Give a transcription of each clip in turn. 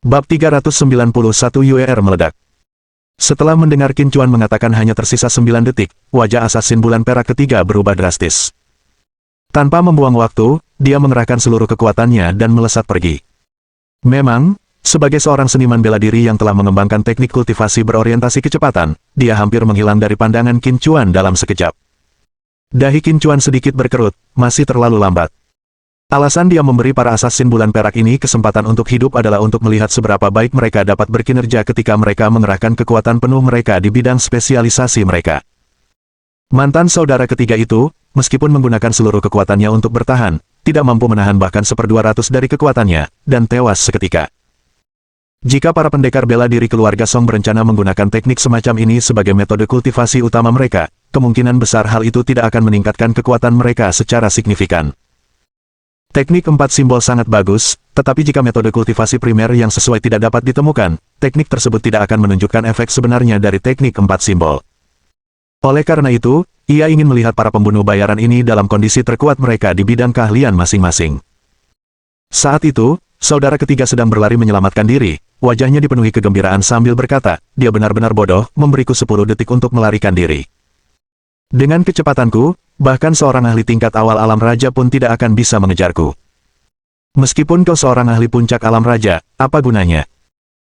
Bab 391 UER meledak. Setelah mendengar Qin Chuan mengatakan hanya tersisa 9 detik, wajah asasin bulan perak ketiga berubah drastis. Tanpa membuang waktu, dia mengerahkan seluruh kekuatannya dan melesat pergi. Memang, sebagai seorang seniman bela diri yang telah mengembangkan teknik kultivasi berorientasi kecepatan, dia hampir menghilang dari pandangan Qin Chuan dalam sekejap. Dahi Qin Chuan sedikit berkerut, masih terlalu lambat. Alasan dia memberi para asasin bulan perak ini kesempatan untuk hidup adalah untuk melihat seberapa baik mereka dapat berkinerja ketika mereka mengerahkan kekuatan penuh mereka di bidang spesialisasi mereka. Mantan saudara ketiga itu, meskipun menggunakan seluruh kekuatannya untuk bertahan, tidak mampu menahan bahkan 1/200 dari kekuatannya, dan tewas seketika. Jika para pendekar bela diri keluarga Song berencana menggunakan teknik semacam ini sebagai metode kultivasi utama mereka, kemungkinan besar hal itu tidak akan meningkatkan kekuatan mereka secara signifikan. Teknik 4 simbol sangat bagus, tetapi jika metode kultivasi primer yang sesuai tidak dapat ditemukan, teknik tersebut tidak akan menunjukkan efek sebenarnya dari teknik 4 simbol. Oleh karena itu, ia ingin melihat para pembunuh bayaran ini dalam kondisi terkuat mereka di bidang keahlian masing-masing. Saat itu, saudara ketiga sedang berlari menyelamatkan diri, wajahnya dipenuhi kegembiraan sambil berkata, dia benar-benar bodoh, memberiku 10 detik untuk melarikan diri. Dengan kecepatanku, bahkan seorang ahli tingkat awal alam raja pun tidak akan bisa mengejarku. Meskipun kau seorang ahli puncak alam raja, apa gunanya?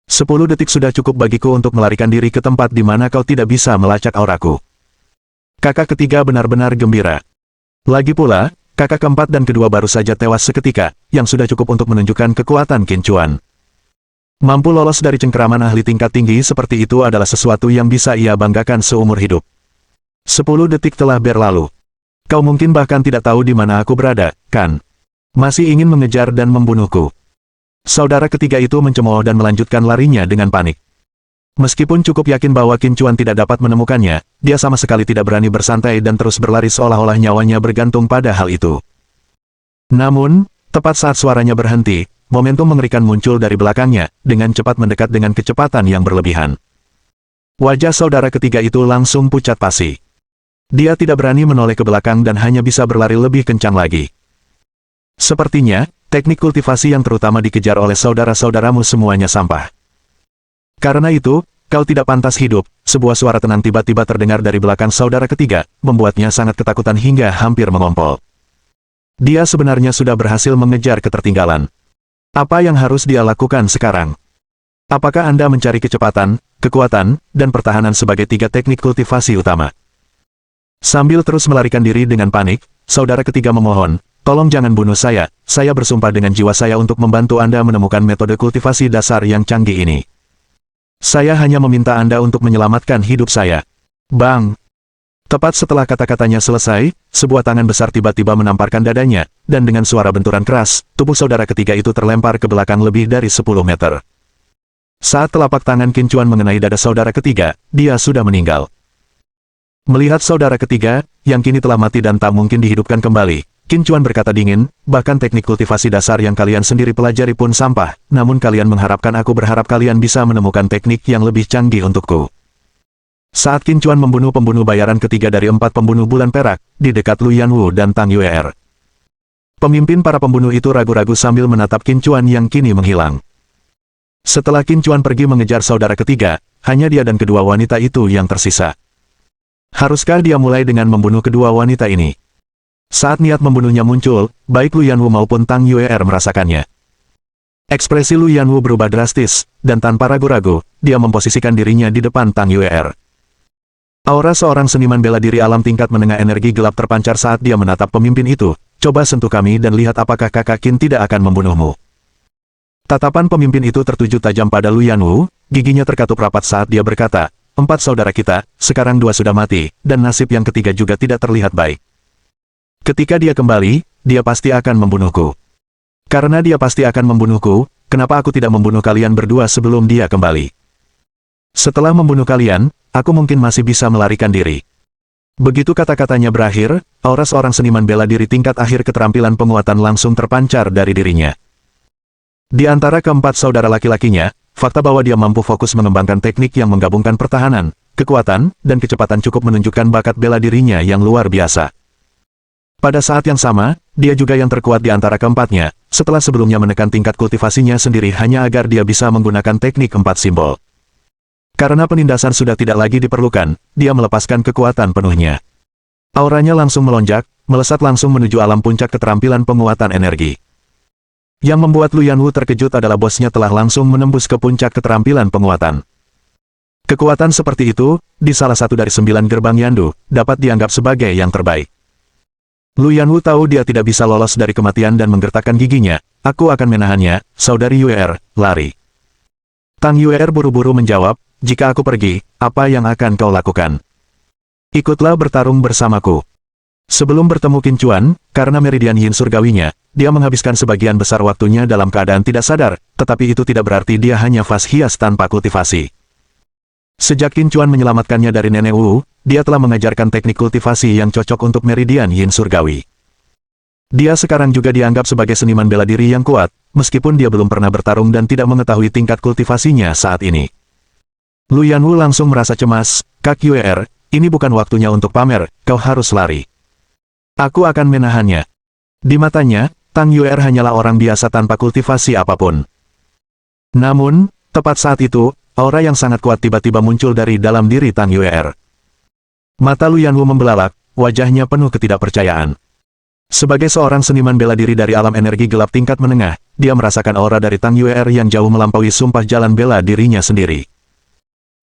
10 detik sudah cukup bagiku untuk melarikan diri ke tempat di mana kau tidak bisa melacak auraku. Kakak ketiga benar-benar gembira. Lagi pula, kakak keempat dan kedua baru saja tewas seketika, yang sudah cukup untuk menunjukkan kekuatan Qin Chuan. Mampu lolos dari cengkeraman ahli tingkat tinggi seperti itu adalah sesuatu yang bisa ia banggakan seumur hidup. 10 detik telah berlalu. Kau mungkin bahkan tidak tahu di mana aku berada, kan? Masih ingin mengejar dan membunuhku. Saudara ketiga itu mencemooh dan melanjutkan larinya dengan panik. Meskipun cukup yakin bahwa Qin Chuan tidak dapat menemukannya, dia sama sekali tidak berani bersantai dan terus berlari seolah-olah nyawanya bergantung pada hal itu. Namun, tepat saat suaranya berhenti, momentum mengerikan muncul dari belakangnya, dengan cepat mendekat dengan kecepatan yang berlebihan. Wajah saudara ketiga itu langsung pucat pasi. Dia tidak berani menoleh ke belakang dan hanya bisa berlari lebih kencang lagi. Sepertinya, teknik kultivasi yang terutama dikejar oleh saudara-saudaramu semuanya sampah. Karena itu, kau tidak pantas hidup, sebuah suara tenang tiba-tiba terdengar dari belakang saudara ketiga, membuatnya sangat ketakutan hingga hampir mengompol. Dia sebenarnya sudah berhasil mengejar ketertinggalan. Apa yang harus dia lakukan sekarang? Apakah Anda mencari kecepatan, kekuatan, dan pertahanan sebagai 3 teknik kultivasi utama? Sambil terus melarikan diri dengan panik, saudara ketiga memohon, tolong jangan bunuh saya bersumpah dengan jiwa saya untuk membantu Anda menemukan metode kultivasi dasar yang canggih ini. Saya hanya meminta Anda untuk menyelamatkan hidup saya. Bang! Tepat setelah kata-katanya selesai, sebuah tangan besar tiba-tiba menamparkan dadanya, dan dengan suara benturan keras, tubuh saudara ketiga itu terlempar ke belakang lebih dari 10 meter. Saat telapak tangan Qin Chuan mengenai dada saudara ketiga, dia sudah meninggal. Melihat saudara ketiga, yang kini telah mati dan tak mungkin dihidupkan kembali, Qin Chuan berkata dingin, bahkan teknik kultivasi dasar yang kalian sendiri pelajari pun sampah, namun kalian mengharapkan aku berharap kalian bisa menemukan teknik yang lebih canggih untukku. Saat Qin Chuan membunuh pembunuh bayaran ketiga dari 4 pembunuh bulan perak, di dekat Lu Yanwu dan Tang Yue'er. Pemimpin para pembunuh itu ragu-ragu sambil menatap Qin Chuan yang kini menghilang. Setelah Qin Chuan pergi mengejar saudara ketiga, hanya dia dan kedua wanita itu yang tersisa. Haruskah dia mulai dengan membunuh kedua wanita ini? Saat niat membunuhnya muncul, baik Lu Yanwu maupun Tang Yue'er merasakannya. Ekspresi Lu Yanwu berubah drastis, dan tanpa ragu-ragu, dia memposisikan dirinya di depan Tang Yue'er. Aura seorang seniman bela diri alam tingkat menengah energi gelap terpancar saat dia menatap pemimpin itu, coba sentuh kami dan lihat apakah kakak Qin tidak akan membunuhmu. Tatapan pemimpin itu tertuju tajam pada Lu Yanwu, giginya terkatup rapat saat dia berkata, 4 saudara kita, sekarang 2 sudah mati, dan nasib yang ketiga juga tidak terlihat baik. Ketika dia kembali, dia pasti akan membunuhku. Karena dia pasti akan membunuhku, kenapa aku tidak membunuh kalian berdua sebelum dia kembali? Setelah membunuh kalian, aku mungkin masih bisa melarikan diri. Begitu kata-katanya berakhir, aura seorang seniman bela diri tingkat akhir keterampilan penguatan langsung terpancar dari dirinya. Di antara keempat saudara laki-lakinya, fakta bahwa dia mampu fokus mengembangkan teknik yang menggabungkan pertahanan, kekuatan, dan kecepatan cukup menunjukkan bakat bela dirinya yang luar biasa. Pada saat yang sama, dia juga yang terkuat di antara keempatnya, setelah sebelumnya menekan tingkat kultivasinya sendiri hanya agar dia bisa menggunakan teknik 4 simbol. Karena penindasan sudah tidak lagi diperlukan, dia melepaskan kekuatan penuhnya. Auranya langsung melonjak, melesat langsung menuju alam puncak keterampilan penguatan energi. Yang membuat Lu Yanwu terkejut adalah bosnya telah langsung menembus ke puncak keterampilan penguatan. Kekuatan seperti itu, di salah satu dari 9 gerbang Yandu, dapat dianggap sebagai yang terbaik. Lu Yanwu tahu dia tidak bisa lolos dari kematian dan menggertakkan giginya. Aku akan menahannya, saudari Yuer, lari. Tang Yuer buru-buru menjawab, jika aku pergi, apa yang akan kau lakukan? Ikutlah bertarung bersamaku. Sebelum bertemu Qin Chuan, karena meridian yin surgawinya, dia menghabiskan sebagian besar waktunya dalam keadaan tidak sadar, tetapi itu tidak berarti dia hanya vas hias tanpa kultivasi. Sejak Qin Chuan menyelamatkannya dari Nenek Wu, dia telah mengajarkan teknik kultivasi yang cocok untuk meridian yin surgawi. Dia sekarang juga dianggap sebagai seniman bela diri yang kuat, meskipun dia belum pernah bertarung dan tidak mengetahui tingkat kultivasinya saat ini. Lu Yanwu langsung merasa cemas, Kak Yuer, ini bukan waktunya untuk pamer, kau harus lari. Aku akan menahannya. Di matanya, Tang Yuer hanyalah orang biasa tanpa kultivasi apapun. Namun, tepat saat itu, aura yang sangat kuat tiba-tiba muncul dari dalam diri Tang Yuer. Mata Lu Yanwu membelalak, wajahnya penuh ketidakpercayaan. Sebagai seorang seniman bela diri dari alam energi gelap tingkat menengah, dia merasakan aura dari Tang Yuer yang jauh melampaui sumpah jalan bela dirinya sendiri.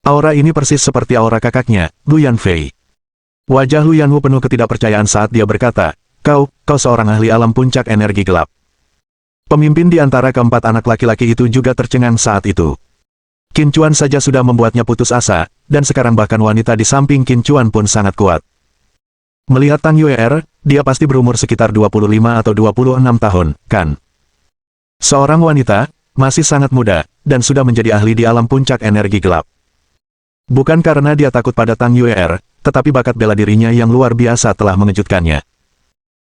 Aura ini persis seperti aura kakaknya, Lu Yanfei. Wajah Lu Yanwu penuh ketidakpercayaan saat dia berkata, kau seorang ahli alam puncak energi gelap. Pemimpin di antara keempat anak laki-laki itu juga tercengang saat itu. Qin Chuan saja sudah membuatnya putus asa, dan sekarang bahkan wanita di samping Qin Chuan pun sangat kuat. Melihat Tang Yuer, dia pasti berumur sekitar 25 atau 26 tahun, kan? Seorang wanita, masih sangat muda, dan sudah menjadi ahli di alam puncak energi gelap. Bukan karena dia takut pada Tang Yuer, tetapi bakat bela dirinya yang luar biasa telah mengejutkannya.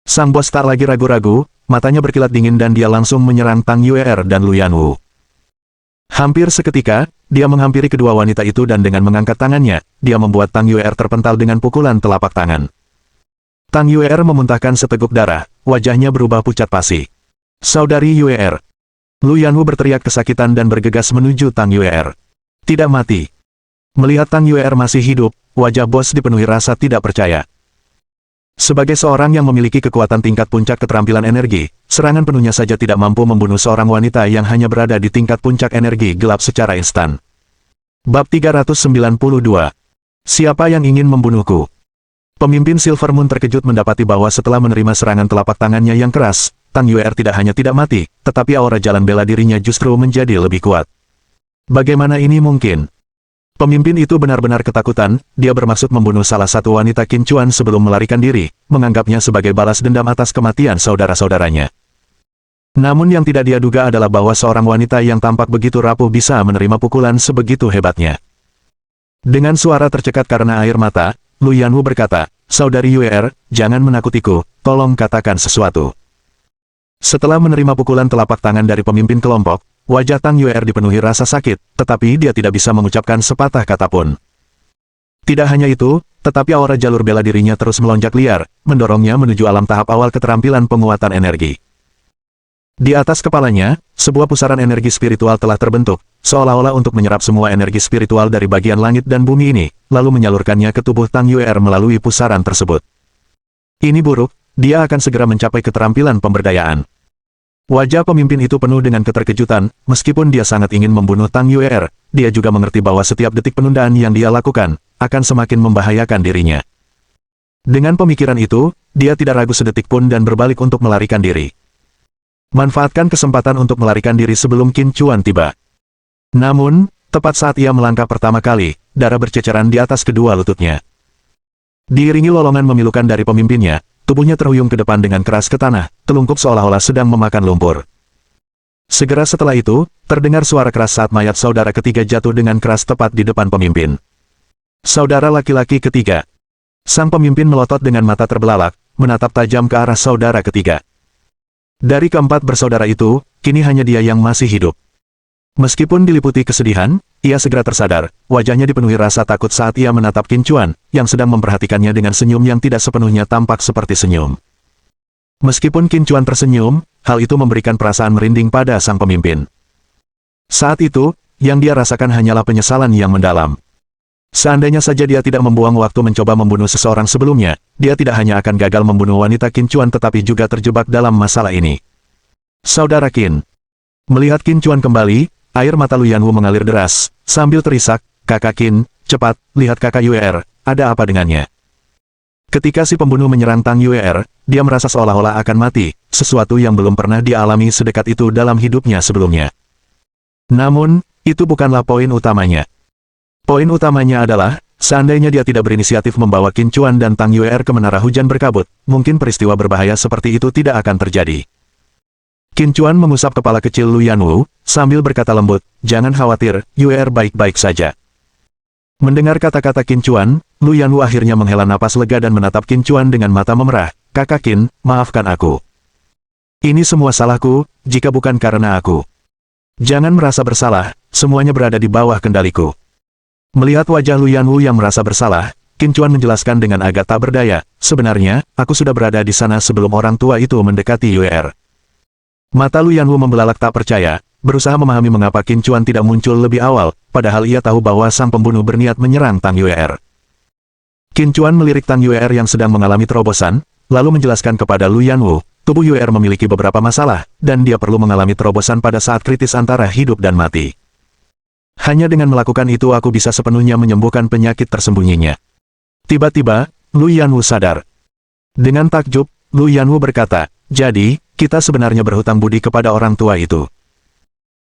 Sang bos tak lagi ragu-ragu, matanya berkilat dingin dan dia langsung menyerang Tang Yuer dan Lu Yanwu. Hampir seketika, dia menghampiri kedua wanita itu dan dengan mengangkat tangannya, dia membuat Tang Yuer terpental dengan pukulan telapak tangan. Tang Yuer memuntahkan seteguk darah, wajahnya berubah pucat pasi. Saudari Yuer. Lu Yanwu berteriak kesakitan dan bergegas menuju Tang Yuer. Tidak mati. Melihat Tang Yuer masih hidup, wajah bos dipenuhi rasa tidak percaya. Sebagai seorang yang memiliki kekuatan tingkat puncak keterampilan energi, serangan penuhnya saja tidak mampu membunuh seorang wanita yang hanya berada di tingkat puncak energi gelap secara instan. Bab 392. Siapa yang ingin membunuhku? Pemimpin Silver Moon terkejut mendapati bahwa setelah menerima serangan telapak tangannya yang keras, Tang Yuer tidak hanya tidak mati, tetapi aura jalan bela dirinya justru menjadi lebih kuat. Bagaimana ini mungkin? Pemimpin itu benar-benar ketakutan, dia bermaksud membunuh salah satu wanita Qin Chuan sebelum melarikan diri, menganggapnya sebagai balas dendam atas kematian saudara-saudaranya. Namun yang tidak dia duga adalah bahwa seorang wanita yang tampak begitu rapuh bisa menerima pukulan sebegitu hebatnya. Dengan suara tercekat karena air mata, Lu Yanwu berkata, Saudari Yuer, jangan menakutiku, tolong katakan sesuatu. Setelah menerima pukulan telapak tangan dari pemimpin kelompok, wajah Tang Yuer dipenuhi rasa sakit, tetapi dia tidak bisa mengucapkan sepatah kata pun. Tidak hanya itu, tetapi aura jalur bela dirinya terus melonjak liar, mendorongnya menuju alam tahap awal keterampilan penguatan energi. Di atas kepalanya, sebuah pusaran energi spiritual telah terbentuk, seolah-olah untuk menyerap semua energi spiritual dari bagian langit dan bumi ini, lalu menyalurkannya ke tubuh Tang Yuer melalui pusaran tersebut. Ini buruk, dia akan segera mencapai keterampilan pemberdayaan. Wajah pemimpin itu penuh dengan keterkejutan, meskipun dia sangat ingin membunuh Tang Yuer, dia juga mengerti bahwa setiap detik penundaan yang dia lakukan, akan semakin membahayakan dirinya. Dengan pemikiran itu, dia tidak ragu sedetik pun dan berbalik untuk melarikan diri. Manfaatkan kesempatan untuk melarikan diri sebelum Qin Chuan tiba. Namun, tepat saat ia melangkah pertama kali, darah berceceran di atas kedua lututnya. Diiringi lolongan memilukan dari pemimpinnya, tubuhnya terhuyung ke depan dengan keras ke tanah, telungkup seolah-olah sedang memakan lumpur. Segera setelah itu, terdengar suara keras saat mayat saudara ketiga jatuh dengan keras tepat di depan pemimpin. Saudara laki-laki ketiga. Sang pemimpin melotot dengan mata terbelalak, menatap tajam ke arah saudara ketiga. Dari keempat bersaudara itu, kini hanya dia yang masih hidup. Meskipun diliputi kesedihan, ia segera tersadar, wajahnya dipenuhi rasa takut saat ia menatap Qin Chuan, yang sedang memperhatikannya dengan senyum yang tidak sepenuhnya tampak seperti senyum. Meskipun Qin Chuan tersenyum, hal itu memberikan perasaan merinding pada sang pemimpin. Saat itu, yang dia rasakan hanyalah penyesalan yang mendalam. Seandainya saja dia tidak membuang waktu mencoba membunuh seseorang sebelumnya, dia tidak hanya akan gagal membunuh wanita Qin Chuan tetapi juga terjebak dalam masalah ini. Saudara Qin. Melihat Qin Chuan kembali, air mata Lu Yanwu mengalir deras, sambil terisak, "Kakak Qin, cepat, lihat kakak Yue, ada apa dengannya?" Ketika si pembunuh menyerang Tang Yue, dia merasa seolah-olah akan mati, sesuatu yang belum pernah dia alami sedekat itu dalam hidupnya sebelumnya. Namun, itu bukanlah poin utamanya. Poin utamanya adalah, seandainya dia tidak berinisiatif membawa Qin Chuan dan Tang Yue ke menara hujan berkabut, mungkin peristiwa berbahaya seperti itu tidak akan terjadi. Qin Chuan mengusap kepala kecil Lu Yanwu, sambil berkata lembut, "Jangan khawatir, Yue baik-baik saja." Mendengar kata-kata Qin Chuan, Lu Yanwu akhirnya menghela napas lega dan menatap Qin Chuan dengan mata memerah. "Kakak Qin, maafkan aku. Ini semua salahku, jika bukan karena aku. Jangan merasa bersalah, semuanya berada di bawah kendaliku." Melihat wajah Lu Yanwu yang merasa bersalah, Qin Chuan menjelaskan dengan agak tak berdaya, "Sebenarnya, aku sudah berada di sana sebelum orang tua itu mendekati Yue." Mata Lu Yanwu membelalak tak percaya, berusaha memahami mengapa Qin Chuan tidak muncul lebih awal, padahal ia tahu bahwa sang pembunuh berniat menyerang Tang Yue. Qin Chuan melirik Tang Yue yang sedang mengalami terobosan, lalu menjelaskan kepada Lu Yanwu, tubuh Yue memiliki beberapa masalah, dan dia perlu mengalami terobosan pada saat kritis antara hidup dan mati. Hanya dengan melakukan itu aku bisa sepenuhnya menyembuhkan penyakit tersembunyinya. Tiba-tiba, Lu Yanwu sadar. Dengan takjub, Lu Yanwu berkata, "Jadi, kita sebenarnya berhutang budi kepada orang tua itu."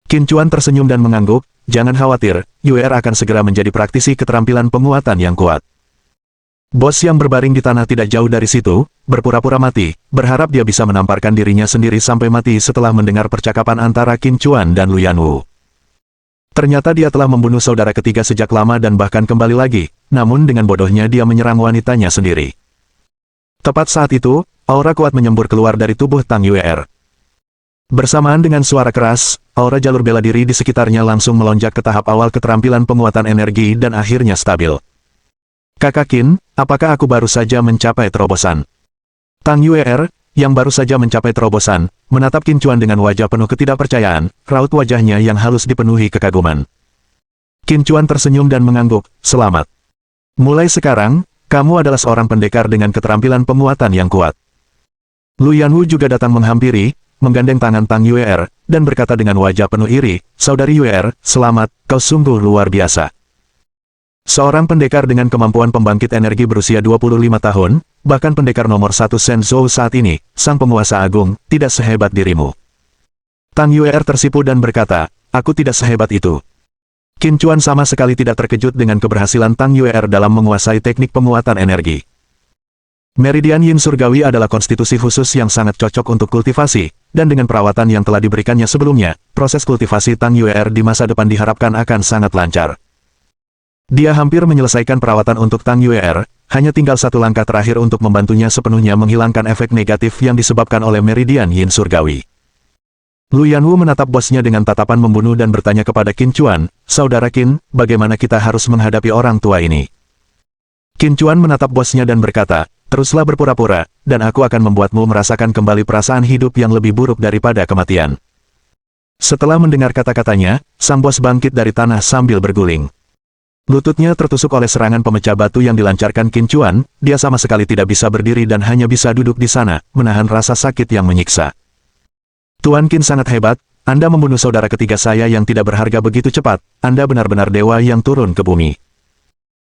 Qin Chuan tersenyum dan mengangguk, "Jangan khawatir, Yue akan segera menjadi praktisi keterampilan penguatan yang kuat." Bos yang berbaring di tanah tidak jauh dari situ, berpura-pura mati, berharap dia bisa menamparkan dirinya sendiri sampai mati setelah mendengar percakapan antara Qin Chuan dan Lu Yanwu. Ternyata dia telah membunuh saudara ketiga sejak lama dan bahkan kembali lagi, namun dengan bodohnya dia menyerang wanitanya sendiri. Tepat saat itu, aura kuat menyembur keluar dari tubuh Tang Yue. Bersamaan dengan suara keras, aura jalur bela diri di sekitarnya langsung melonjak ke tahap awal keterampilan penguatan energi dan akhirnya stabil. "Kakak Qin, apakah aku baru saja mencapai terobosan?" Tang Yue, yang baru saja mencapai terobosan, menatap Qin Chuan dengan wajah penuh ketidakpercayaan, raut wajahnya yang halus dipenuhi kekaguman. Qin Chuan tersenyum dan mengangguk, "Selamat. Mulai sekarang, kamu adalah seorang pendekar dengan keterampilan penguatan yang kuat." Lu Yanwu juga datang menghampiri, menggandeng tangan Tang Yue, dan berkata dengan wajah penuh iri, "Saudari Yue, selamat, kau sungguh luar biasa." Seorang pendekar dengan kemampuan pembangkit energi berusia 25 tahun, bahkan pendekar nomor 1 Shenzhou saat ini, sang penguasa agung, tidak sehebat dirimu. Tang Yue tersipu dan berkata, "Aku tidak sehebat itu." Qin Chuan sama sekali tidak terkejut dengan keberhasilan Tang Yue dalam menguasai teknik penguatan energi. Meridian Yin Surgawi adalah konstitusi khusus yang sangat cocok untuk kultivasi, dan dengan perawatan yang telah diberikannya sebelumnya, proses kultivasi Tang Yue di masa depan diharapkan akan sangat lancar. Dia hampir menyelesaikan perawatan untuk Tang Yue, hanya tinggal satu langkah terakhir untuk membantunya sepenuhnya menghilangkan efek negatif yang disebabkan oleh Meridian Yin Surgawi. Lu Yanwu menatap bosnya dengan tatapan membunuh dan bertanya kepada Qin Chuan, "Saudara Qin, bagaimana kita harus menghadapi orang tua ini?" Qin Chuan menatap bosnya dan berkata, "Teruslah berpura-pura, dan aku akan membuatmu merasakan kembali perasaan hidup yang lebih buruk daripada kematian." Setelah mendengar kata-katanya, sang bos bangkit dari tanah sambil berguling. Lututnya tertusuk oleh serangan pemecah batu yang dilancarkan Qin Chuan, dia sama sekali tidak bisa berdiri dan hanya bisa duduk di sana, menahan rasa sakit yang menyiksa. "Tuan Qin sangat hebat, Anda membunuh saudara ketiga saya yang tidak berharga begitu cepat, Anda benar-benar dewa yang turun ke bumi."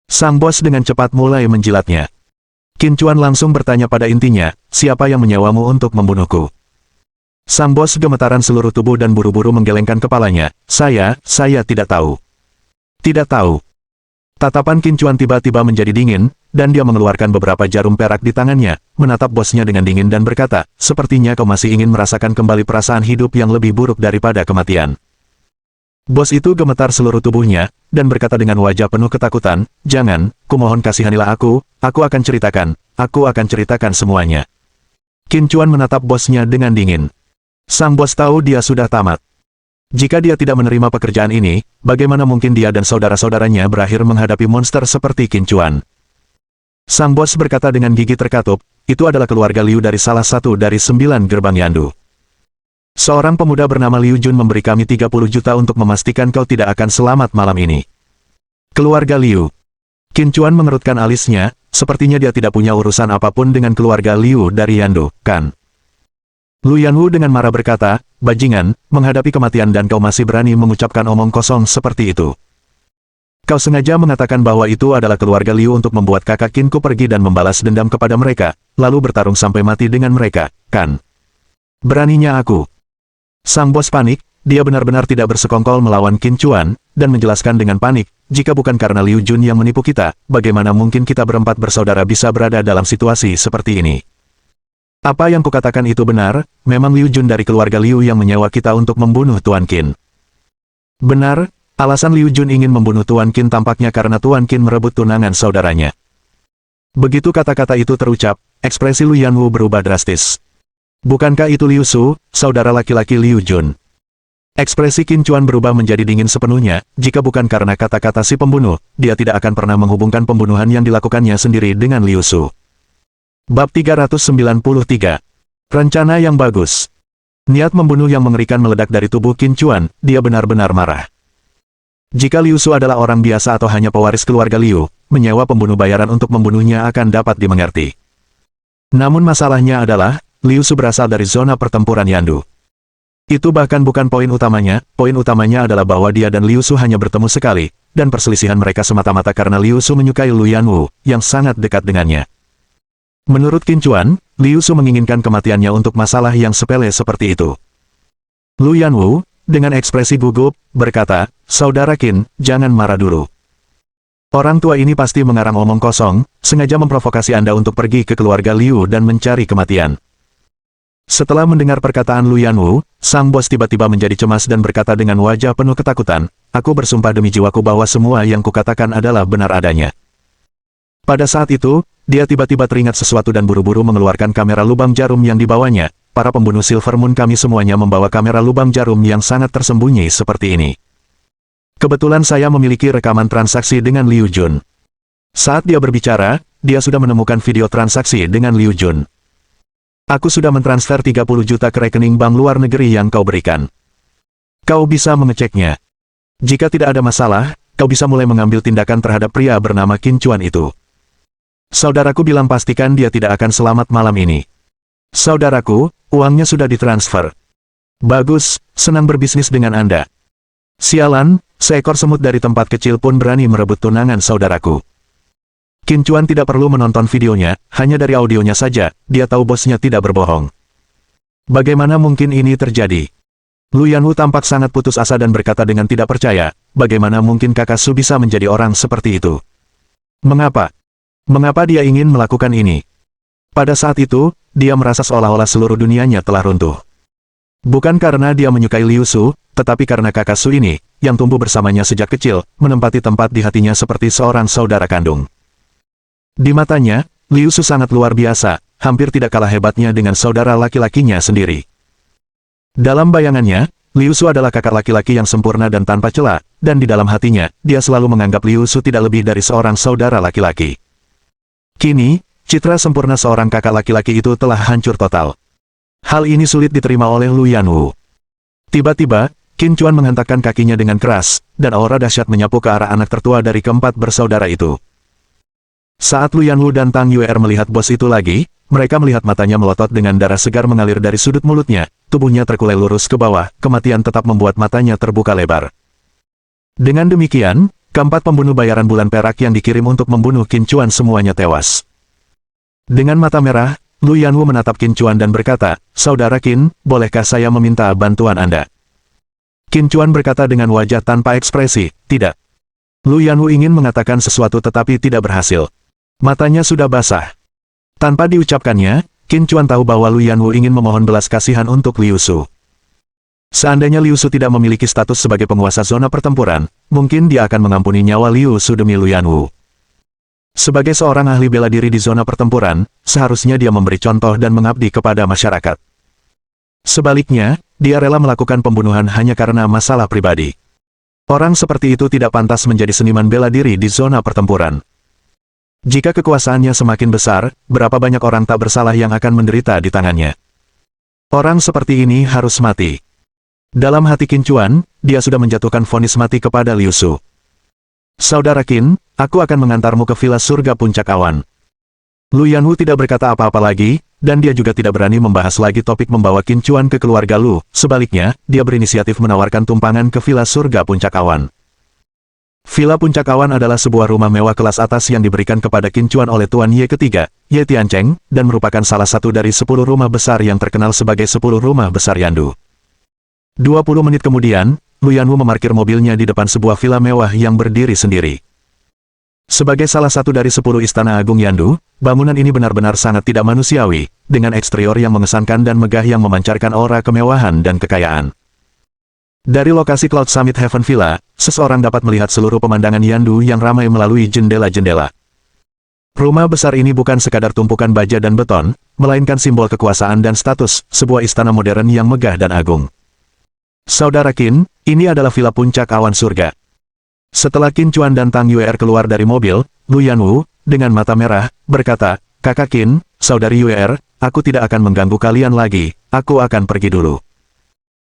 Sang bos dengan cepat mulai menjilatnya. Qin Chuan langsung bertanya pada intinya, "Siapa yang menyewamu untuk membunuhku?" Sang bos gemetaran seluruh tubuh dan buru-buru menggelengkan kepalanya, Saya tidak tahu." "Tidak tahu." Tatapan Qin Chuan tiba-tiba menjadi dingin, dan dia mengeluarkan beberapa jarum perak di tangannya, menatap bosnya dengan dingin dan berkata, "Sepertinya kau masih ingin merasakan kembali perasaan hidup yang lebih buruk daripada kematian." Bos itu gemetar seluruh tubuhnya, dan berkata dengan wajah penuh ketakutan, "Jangan, kumohon kasihanilah aku akan ceritakan semuanya." Qin Chuan menatap bosnya dengan dingin. Sang bos tahu dia sudah tamat. Jika dia tidak menerima pekerjaan ini, bagaimana mungkin dia dan saudara-saudaranya berakhir menghadapi monster seperti Qin Chuan? Sang bos berkata dengan gigi terkatup, "Itu adalah keluarga Liu dari salah satu dari 9 gerbang Yandu. Seorang pemuda bernama Liu Jun memberi kami 30 juta untuk memastikan kau tidak akan selamat malam ini. Keluarga Liu. Qin Chuan mengerutkan alisnya, sepertinya dia tidak punya urusan apapun dengan keluarga Liu dari Yandu, kan? Lu Yanwu dengan marah berkata, bajingan, menghadapi kematian dan kau masih berani mengucapkan omong kosong seperti itu. Kau sengaja mengatakan bahwa itu adalah keluarga Liu untuk membuat kakak Qinku pergi dan membalas dendam kepada mereka, lalu bertarung sampai mati dengan mereka, kan? Beraninya aku. Sang bos panik, dia benar-benar tidak bersekongkol melawan Qin Chuan, dan menjelaskan dengan panik, jika bukan karena Liu Jun yang menipu kita, bagaimana mungkin kita berempat bersaudara bisa berada dalam situasi seperti ini? Apa yang kukatakan itu benar, memang Liu Jun dari keluarga Liu yang menyewa kita untuk membunuh Tuan Qin. Benar, alasan Liu Jun ingin membunuh Tuan Qin tampaknya karena Tuan Qin merebut tunangan saudaranya. Begitu kata-kata itu terucap, ekspresi Lu Yanwu berubah drastis. Bukankah itu Liu Su, saudara laki-laki Liu Jun? Ekspresi Qin Chuan berubah menjadi dingin sepenuhnya, jika bukan karena kata-kata si pembunuh, dia tidak akan pernah menghubungkan pembunuhan yang dilakukannya sendiri dengan Liu Su. Bab 393. Rencana yang bagus. Niat membunuh yang mengerikan meledak dari tubuh Qin Chuan, dia benar-benar marah. Jika Liu Su adalah orang biasa atau hanya pewaris keluarga Liu, menyewa pembunuh bayaran untuk membunuhnya akan dapat dimengerti. Namun masalahnya adalah, Liu Su berasal dari zona pertempuran Yandu. Itu bahkan bukan poin utamanya adalah bahwa dia dan Liu Su hanya bertemu sekali, dan perselisihan mereka semata-mata karena Liu Su menyukai Lu Yanwu, yang sangat dekat dengannya. Menurut Qin Chuan, Liu Su menginginkan kematiannya untuk masalah yang sepele seperti itu. Lu Yanwu, dengan ekspresi gugup, berkata, Saudara Qin, jangan marah dulu. Orang tua ini pasti mengarang omong kosong, sengaja memprovokasi Anda untuk pergi ke keluarga Liu dan mencari kematian. Setelah mendengar perkataan Lu Yanwu, sang bos tiba-tiba menjadi cemas dan berkata dengan wajah penuh ketakutan, aku bersumpah demi jiwaku bahwa semua yang kukatakan adalah benar adanya. Pada saat itu, dia tiba-tiba teringat sesuatu dan buru-buru mengeluarkan kamera lubang jarum yang dibawanya. Para pembunuh Silver Moon kami semuanya membawa kamera lubang jarum yang sangat tersembunyi seperti ini. Kebetulan saya memiliki rekaman transaksi dengan Liu Jun. Saat dia berbicara, dia sudah menemukan video transaksi dengan Liu Jun. Aku sudah mentransfer 30 juta ke rekening bank luar negeri yang kau berikan. Kau bisa mengeceknya. Jika tidak ada masalah, kau bisa mulai mengambil tindakan terhadap pria bernama Qin Chuan itu. Saudaraku bilang pastikan dia tidak akan selamat malam ini. Saudaraku, uangnya sudah ditransfer. Bagus, senang berbisnis dengan Anda. Sialan, seekor semut dari tempat kecil pun berani merebut tunangan saudaraku. Qin Chuan tidak perlu menonton videonya, hanya dari audionya saja, dia tahu bosnya tidak berbohong. Bagaimana mungkin ini terjadi? Lu Yanwu tampak sangat putus asa dan berkata dengan tidak percaya, bagaimana mungkin kakak Su bisa menjadi orang seperti itu? Mengapa? Mengapa dia ingin melakukan ini? Pada saat itu, dia merasa seolah-olah seluruh dunianya telah runtuh. Bukan karena dia menyukai Liu Su, tetapi karena kakak Su ini, yang tumbuh bersamanya sejak kecil, menempati tempat di hatinya seperti seorang saudara kandung. Di matanya, Liu Su sangat luar biasa, hampir tidak kalah hebatnya dengan saudara laki-lakinya sendiri. Dalam bayangannya, Liu Su adalah kakak laki-laki yang sempurna dan tanpa celah, dan di dalam hatinya, dia selalu menganggap Liu Su tidak lebih dari seorang saudara laki-laki. Kini, citra sempurna seorang kakak laki-laki itu telah hancur total. Hal ini sulit diterima oleh Lu Yanwu. Tiba-tiba, Qin Chuan menghentakkan kakinya dengan keras, dan aura dahsyat menyapu ke arah anak tertua dari keempat bersaudara itu. Saat Lu Yanwu dan Tang Yuer melihat bos itu lagi, mereka melihat matanya melotot dengan darah segar mengalir dari sudut mulutnya, tubuhnya terkulai lurus ke bawah, kematian tetap membuat matanya terbuka lebar. Dengan demikian, keempat pembunuh bayaran bulan perak yang dikirim untuk membunuh Qin Chuan semuanya tewas. Dengan mata merah, Lu Yanwu menatap Qin Chuan dan berkata, Saudara Qin, bolehkah saya meminta bantuan Anda? Qin Chuan berkata dengan wajah tanpa ekspresi, tidak. Lu Yanwu ingin mengatakan sesuatu tetapi tidak berhasil. Matanya sudah basah. Tanpa diucapkannya, Qin Chuan tahu bahwa Lu Yanwu ingin memohon belas kasihan untuk Liu Su. Seandainya Liu Su tidak memiliki status sebagai penguasa zona pertempuran, mungkin dia akan mengampuni nyawa Liu Su demi Lu Yanwu. Sebagai seorang ahli bela diri di zona pertempuran, seharusnya dia memberi contoh dan mengabdi kepada masyarakat. Sebaliknya, dia rela melakukan pembunuhan hanya karena masalah pribadi. Orang seperti itu tidak pantas menjadi seniman bela diri di zona pertempuran. Jika kekuasaannya semakin besar, berapa banyak orang tak bersalah yang akan menderita di tangannya. Orang seperti ini harus mati. Dalam hati Qin Chuan, dia sudah menjatuhkan vonis mati kepada Liu Su. Saudara Qin, aku akan mengantarmu ke villa surga puncak awan. Lu Yanwu tidak berkata apa-apa lagi, dan dia juga tidak berani membahas lagi topik membawa Qin Chuan ke keluarga Lu. Sebaliknya, dia berinisiatif menawarkan tumpangan ke villa surga puncak awan. Villa Puncak Awan adalah sebuah rumah mewah kelas atas yang diberikan kepada Qin Chuan oleh Tuan Ye ketiga, Ye Tiancheng, dan merupakan salah satu dari 10 rumah besar yang terkenal sebagai 10 rumah besar Yandu. 20 menit kemudian, Lu Yanwu memarkir mobilnya di depan sebuah villa mewah yang berdiri sendiri. Sebagai salah satu dari 10 istana agung Yandu, bangunan ini benar-benar sangat tidak manusiawi, dengan eksterior yang mengesankan dan megah yang memancarkan aura kemewahan dan kekayaan. Dari lokasi Cloud Summit Heaven Villa, seseorang dapat melihat seluruh pemandangan Yandu yang ramai melalui jendela-jendela. Rumah besar ini bukan sekadar tumpukan baja dan beton, melainkan simbol kekuasaan dan status, sebuah istana modern yang megah dan agung. Saudara Qin, ini adalah villa puncak awan surga. Setelah Qin Chuan dan Tang Yuer keluar dari mobil, Lu Yanwu, dengan mata merah, berkata, "Kakak Qin, saudari Yuer, aku tidak akan mengganggu kalian lagi, aku akan pergi dulu."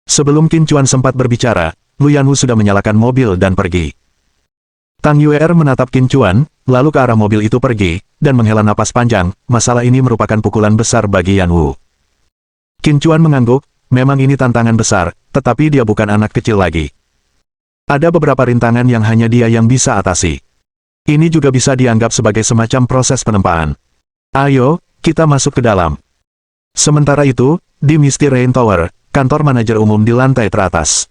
Sebelum Qin Chuan sempat berbicara, Lu Yanwu sudah menyalakan mobil dan pergi. Tang Yuer menatap Qin Chuan, lalu ke arah mobil itu pergi, dan menghela napas panjang. Masalah ini merupakan pukulan besar bagi Yanwu. Qin Chuan mengangguk, memang ini tantangan besar, tetapi dia bukan anak kecil lagi. Ada beberapa rintangan yang hanya dia yang bisa atasi. Ini juga bisa dianggap sebagai semacam proses penempaan. Ayo, kita masuk ke dalam. Sementara itu, di Misty Rain Tower, kantor manajer umum di lantai teratas.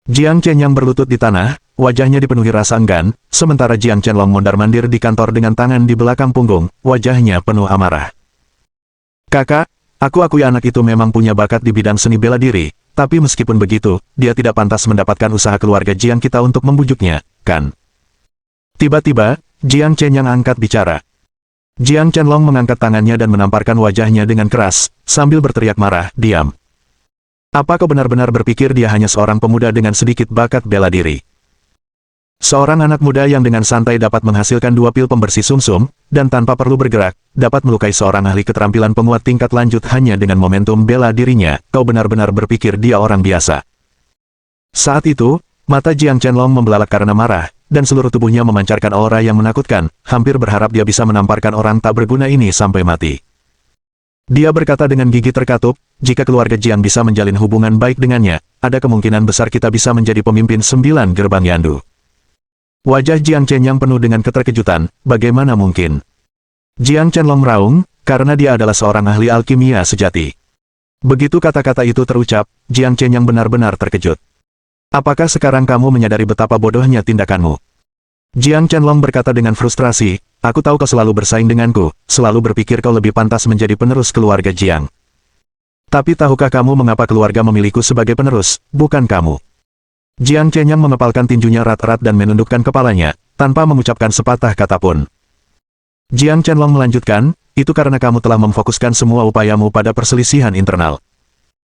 Jiang Chen yang berlutut di tanah, wajahnya dipenuhi rasa enggan, sementara Jiang Chenlong mondar-mandir di kantor dengan tangan di belakang punggung, wajahnya penuh amarah. "Kakak, aku akui anak itu memang punya bakat di bidang seni bela diri, tapi meskipun begitu, dia tidak pantas mendapatkan usaha keluarga Jiang kita untuk membujuknya, kan?" Tiba-tiba, Jiang Chen yang angkat bicara. Jiang Chenlong mengangkat tangannya dan menamparkan wajahnya dengan keras, sambil berteriak marah, "Diam! Apa kau benar-benar berpikir dia hanya seorang pemuda dengan sedikit bakat bela diri? Seorang anak muda yang dengan santai dapat menghasilkan 2 pil pembersih sumsum, dan tanpa perlu bergerak, dapat melukai seorang ahli keterampilan penguat tingkat lanjut hanya dengan momentum bela dirinya, kau benar-benar berpikir dia orang biasa." Saat itu, mata Jiang Chenlong membelalak karena marah, dan seluruh tubuhnya memancarkan aura yang menakutkan, hampir berharap dia bisa menamparkan orang tak berguna ini sampai mati. Dia berkata dengan gigi terkatup, "Jika keluarga Jiang bisa menjalin hubungan baik dengannya, ada kemungkinan besar kita bisa menjadi pemimpin 9 gerbang Yandu." Wajah Jiang Chen yang penuh dengan keterkejutan, bagaimana mungkin? Jiang Chenlong meraung, karena dia adalah seorang ahli alkimia sejati. Begitu kata-kata itu terucap, Jiang Chen yang benar-benar terkejut. "Apakah sekarang kamu menyadari betapa bodohnya tindakanmu?" Jiang Chenlong berkata dengan frustrasi, "Aku tahu kau selalu bersaing denganku, selalu berpikir kau lebih pantas menjadi penerus keluarga Jiang. Tapi tahukah kamu mengapa keluarga memilihku sebagai penerus, bukan kamu?" Jiang Chen yang mengepalkan tinjunya erat-erat dan menundukkan kepalanya, tanpa mengucapkan sepatah kata pun. Jiang Chenlong melanjutkan, "Itu karena kamu telah memfokuskan semua upayamu pada perselisihan internal.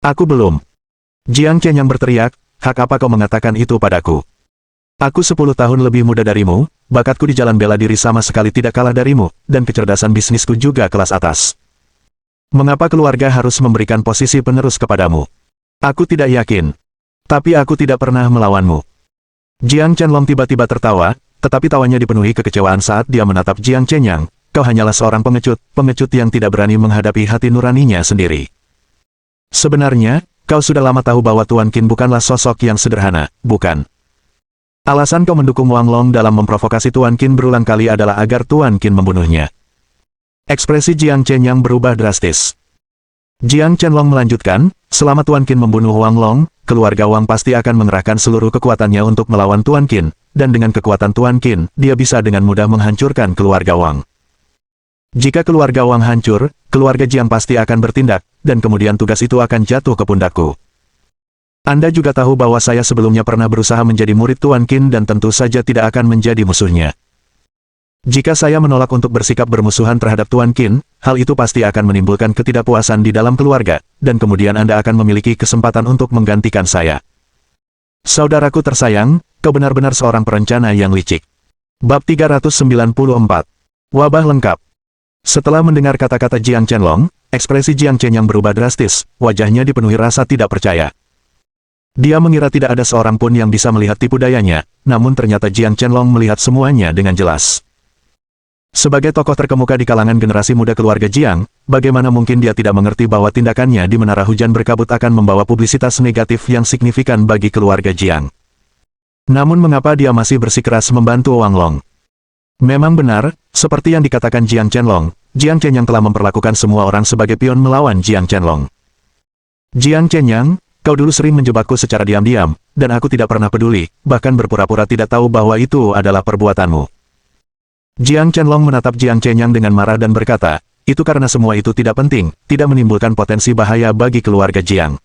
Aku belum." Jiang Chen yang berteriak, "Hak apa kau mengatakan itu padaku? Aku 10 tahun lebih muda darimu, bakatku di jalan bela diri sama sekali tidak kalah darimu, dan kecerdasan bisnisku juga kelas atas. Mengapa keluarga harus memberikan posisi penerus kepadamu? Aku tidak yakin. Tapi aku tidak pernah melawanmu." Jiang Chenlong tiba-tiba tertawa, tetapi tawanya dipenuhi kekecewaan saat dia menatap Jiang Chenyang. "Kau hanyalah seorang pengecut yang tidak berani menghadapi hati nuraninya sendiri. Sebenarnya, kau sudah lama tahu bahwa Tuan Qin bukanlah sosok yang sederhana, bukan? Alasan kau mendukung Wang Long dalam memprovokasi Tuan Qin berulang kali adalah agar Tuan Qin membunuhnya." Ekspresi Jiang Chenyang berubah drastis. Jiang Chenlong melanjutkan, "Selama Tuan Qin membunuh Wang Long, keluarga Wang pasti akan mengerahkan seluruh kekuatannya untuk melawan Tuan Qin, dan dengan kekuatan Tuan Qin, dia bisa dengan mudah menghancurkan keluarga Wang. Jika keluarga Wang hancur, keluarga Jiang pasti akan bertindak, dan kemudian tugas itu akan jatuh ke pundakku. Anda juga tahu bahwa saya sebelumnya pernah berusaha menjadi murid Tuan Qin dan tentu saja tidak akan menjadi musuhnya. Jika saya menolak untuk bersikap bermusuhan terhadap Tuan Qin, hal itu pasti akan menimbulkan ketidakpuasan di dalam keluarga, dan kemudian Anda akan memiliki kesempatan untuk menggantikan saya. Saudaraku tersayang, kau benar-benar seorang perencana yang licik." Bab 394. Wabah lengkap. Setelah mendengar kata-kata Jiang Chenlong, ekspresi Jiang Chen yang berubah drastis, wajahnya dipenuhi rasa tidak percaya. Dia mengira tidak ada seorang pun yang bisa melihat tipu dayanya, namun ternyata Jiang Chenlong melihat semuanya dengan jelas. Sebagai tokoh terkemuka di kalangan generasi muda keluarga Jiang, bagaimana mungkin dia tidak mengerti bahwa tindakannya di Menara Hujan Berkabut akan membawa publisitas negatif yang signifikan bagi keluarga Jiang. Namun mengapa dia masih bersikeras membantu Wang Long? Memang benar, seperti yang dikatakan Jiang Chenlong, Jiang Chen yang telah memperlakukan semua orang sebagai pion melawan Jiang Chenlong. Jiang Chenyang, kau dulu sering menjebakku secara diam-diam, dan aku tidak pernah peduli, bahkan berpura-pura tidak tahu bahwa itu adalah perbuatanmu. Jiang Chenlong menatap Jiang Chenyang dengan marah dan berkata, itu karena semua itu tidak penting, tidak menimbulkan potensi bahaya bagi keluarga Jiang.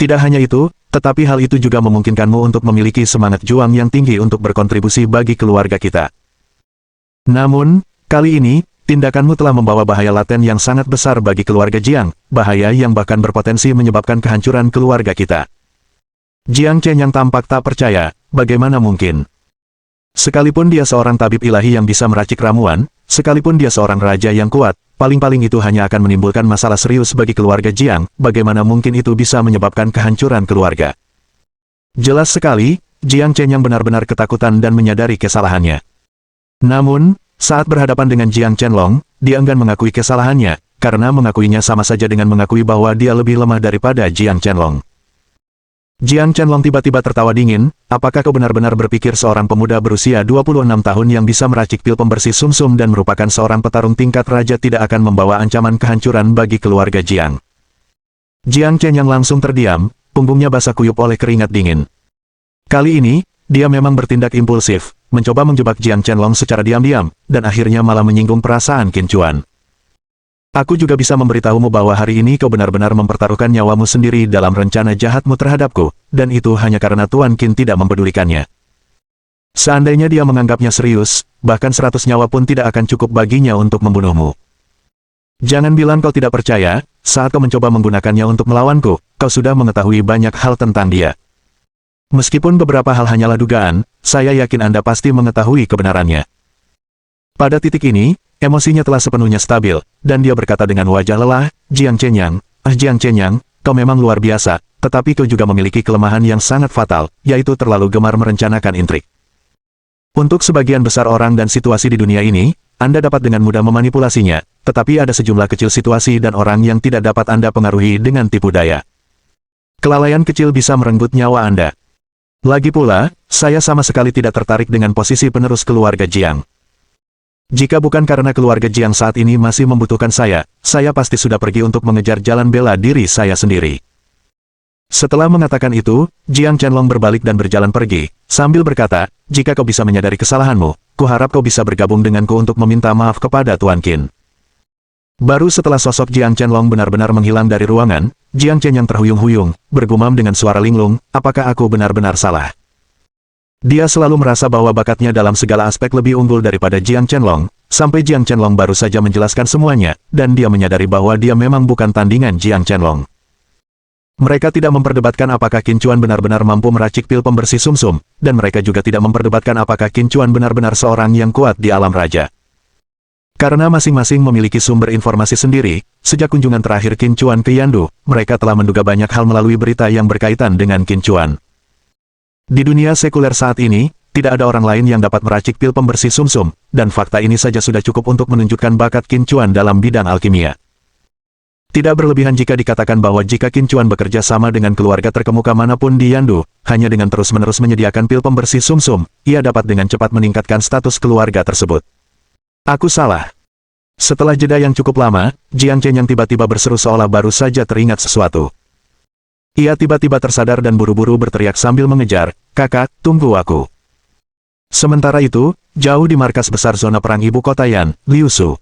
Tidak hanya itu, tetapi hal itu juga memungkinkanmu untuk memiliki semangat juang yang tinggi untuk berkontribusi bagi keluarga kita. Namun, kali ini, tindakanmu telah membawa bahaya laten yang sangat besar bagi keluarga Jiang, bahaya yang bahkan berpotensi menyebabkan kehancuran keluarga kita. Jiang Chen yang tampak tak percaya, bagaimana mungkin? Sekalipun dia seorang tabib ilahi yang bisa meracik ramuan, sekalipun dia seorang raja yang kuat, paling-paling itu hanya akan menimbulkan masalah serius bagi keluarga Jiang, bagaimana mungkin itu bisa menyebabkan kehancuran keluarga? Jelas sekali, Jiang Chen yang benar-benar ketakutan dan menyadari kesalahannya. Namun, saat berhadapan dengan Jiang Chenlong, dia enggan mengakui kesalahannya, karena mengakuinya sama saja dengan mengakui bahwa dia lebih lemah daripada Jiang Chenlong. Jiang Chenlong tiba-tiba tertawa dingin, apakah kau benar-benar berpikir seorang pemuda berusia 26 tahun yang bisa meracik pil pembersih sumsum dan merupakan seorang petarung tingkat raja tidak akan membawa ancaman kehancuran bagi keluarga Jiang? Jiang Chen yang langsung terdiam, punggungnya basah kuyup oleh keringat dingin. Kali ini, dia memang bertindak impulsif, mencoba menjebak Jiang Chenlong secara diam-diam, dan akhirnya malah menyinggung perasaan Qin Chuan. Aku juga bisa memberitahumu bahwa hari ini kau benar-benar mempertaruhkan nyawamu sendiri dalam rencana jahatmu terhadapku, dan itu hanya karena Tuan Qin tidak mempedulikannya. Seandainya dia menganggapnya serius, bahkan 100 nyawa pun tidak akan cukup baginya untuk membunuhmu. Jangan bilang kau tidak percaya, saat kau mencoba menggunakannya untuk melawanku, kau sudah mengetahui banyak hal tentang dia. Meskipun beberapa hal hanyalah dugaan, saya yakin Anda pasti mengetahui kebenarannya. Pada titik ini, emosinya telah sepenuhnya stabil, dan dia berkata dengan wajah lelah, Jiang Chenyang, Jiang Chenyang, kau memang luar biasa, tetapi kau juga memiliki kelemahan yang sangat fatal, yaitu terlalu gemar merencanakan intrik. Untuk sebagian besar orang dan situasi di dunia ini, Anda dapat dengan mudah memanipulasinya, tetapi ada sejumlah kecil situasi dan orang yang tidak dapat Anda pengaruhi dengan tipu daya. Kelalaian kecil bisa merenggut nyawa Anda. Lagi pula, saya sama sekali tidak tertarik dengan posisi penerus keluarga Jiang. Jika bukan karena keluarga Jiang saat ini masih membutuhkan saya pasti sudah pergi untuk mengejar jalan bela diri saya sendiri. Setelah mengatakan itu, Jiang Chenlong berbalik dan berjalan pergi, sambil berkata, jika kau bisa menyadari kesalahanmu, kuharap kau bisa bergabung denganku untuk meminta maaf kepada Tuan Qin. Baru setelah sosok Jiang Chenlong benar-benar menghilang dari ruangan, Jiang Chen yang terhuyung-huyung, bergumam dengan suara linglung, apakah aku benar-benar salah? Dia selalu merasa bahwa bakatnya dalam segala aspek lebih unggul daripada Jiang Chenlong, sampai Jiang Chenlong baru saja menjelaskan semuanya, dan dia menyadari bahwa dia memang bukan tandingan Jiang Chenlong. Mereka tidak memperdebatkan apakah Qin Chuan benar-benar mampu meracik pil pembersih sumsum, dan mereka juga tidak memperdebatkan apakah Qin Chuan benar-benar seorang yang kuat di alam raja. Karena masing-masing memiliki sumber informasi sendiri, sejak kunjungan terakhir Qin Chuan ke Yandu, mereka telah menduga banyak hal melalui berita yang berkaitan dengan Qin Chuan. Di dunia sekuler saat ini, tidak ada orang lain yang dapat meracik pil pembersih sumsum, dan fakta ini saja sudah cukup untuk menunjukkan bakat Qin Chuan dalam bidang alkimia. Tidak berlebihan jika dikatakan bahwa jika Qin Chuan bekerja sama dengan keluarga terkemuka manapun di Yandu, hanya dengan terus-menerus menyediakan pil pembersih sumsum, ia dapat dengan cepat meningkatkan status keluarga tersebut. Aku salah. Setelah jeda yang cukup lama, Jiang Chen yang tiba-tiba berseru seolah baru saja teringat sesuatu. Ia tiba-tiba tersadar dan buru-buru berteriak sambil mengejar, kakak, tunggu aku. Sementara itu, jauh di markas besar zona perang ibu kota Yan, Liu Su.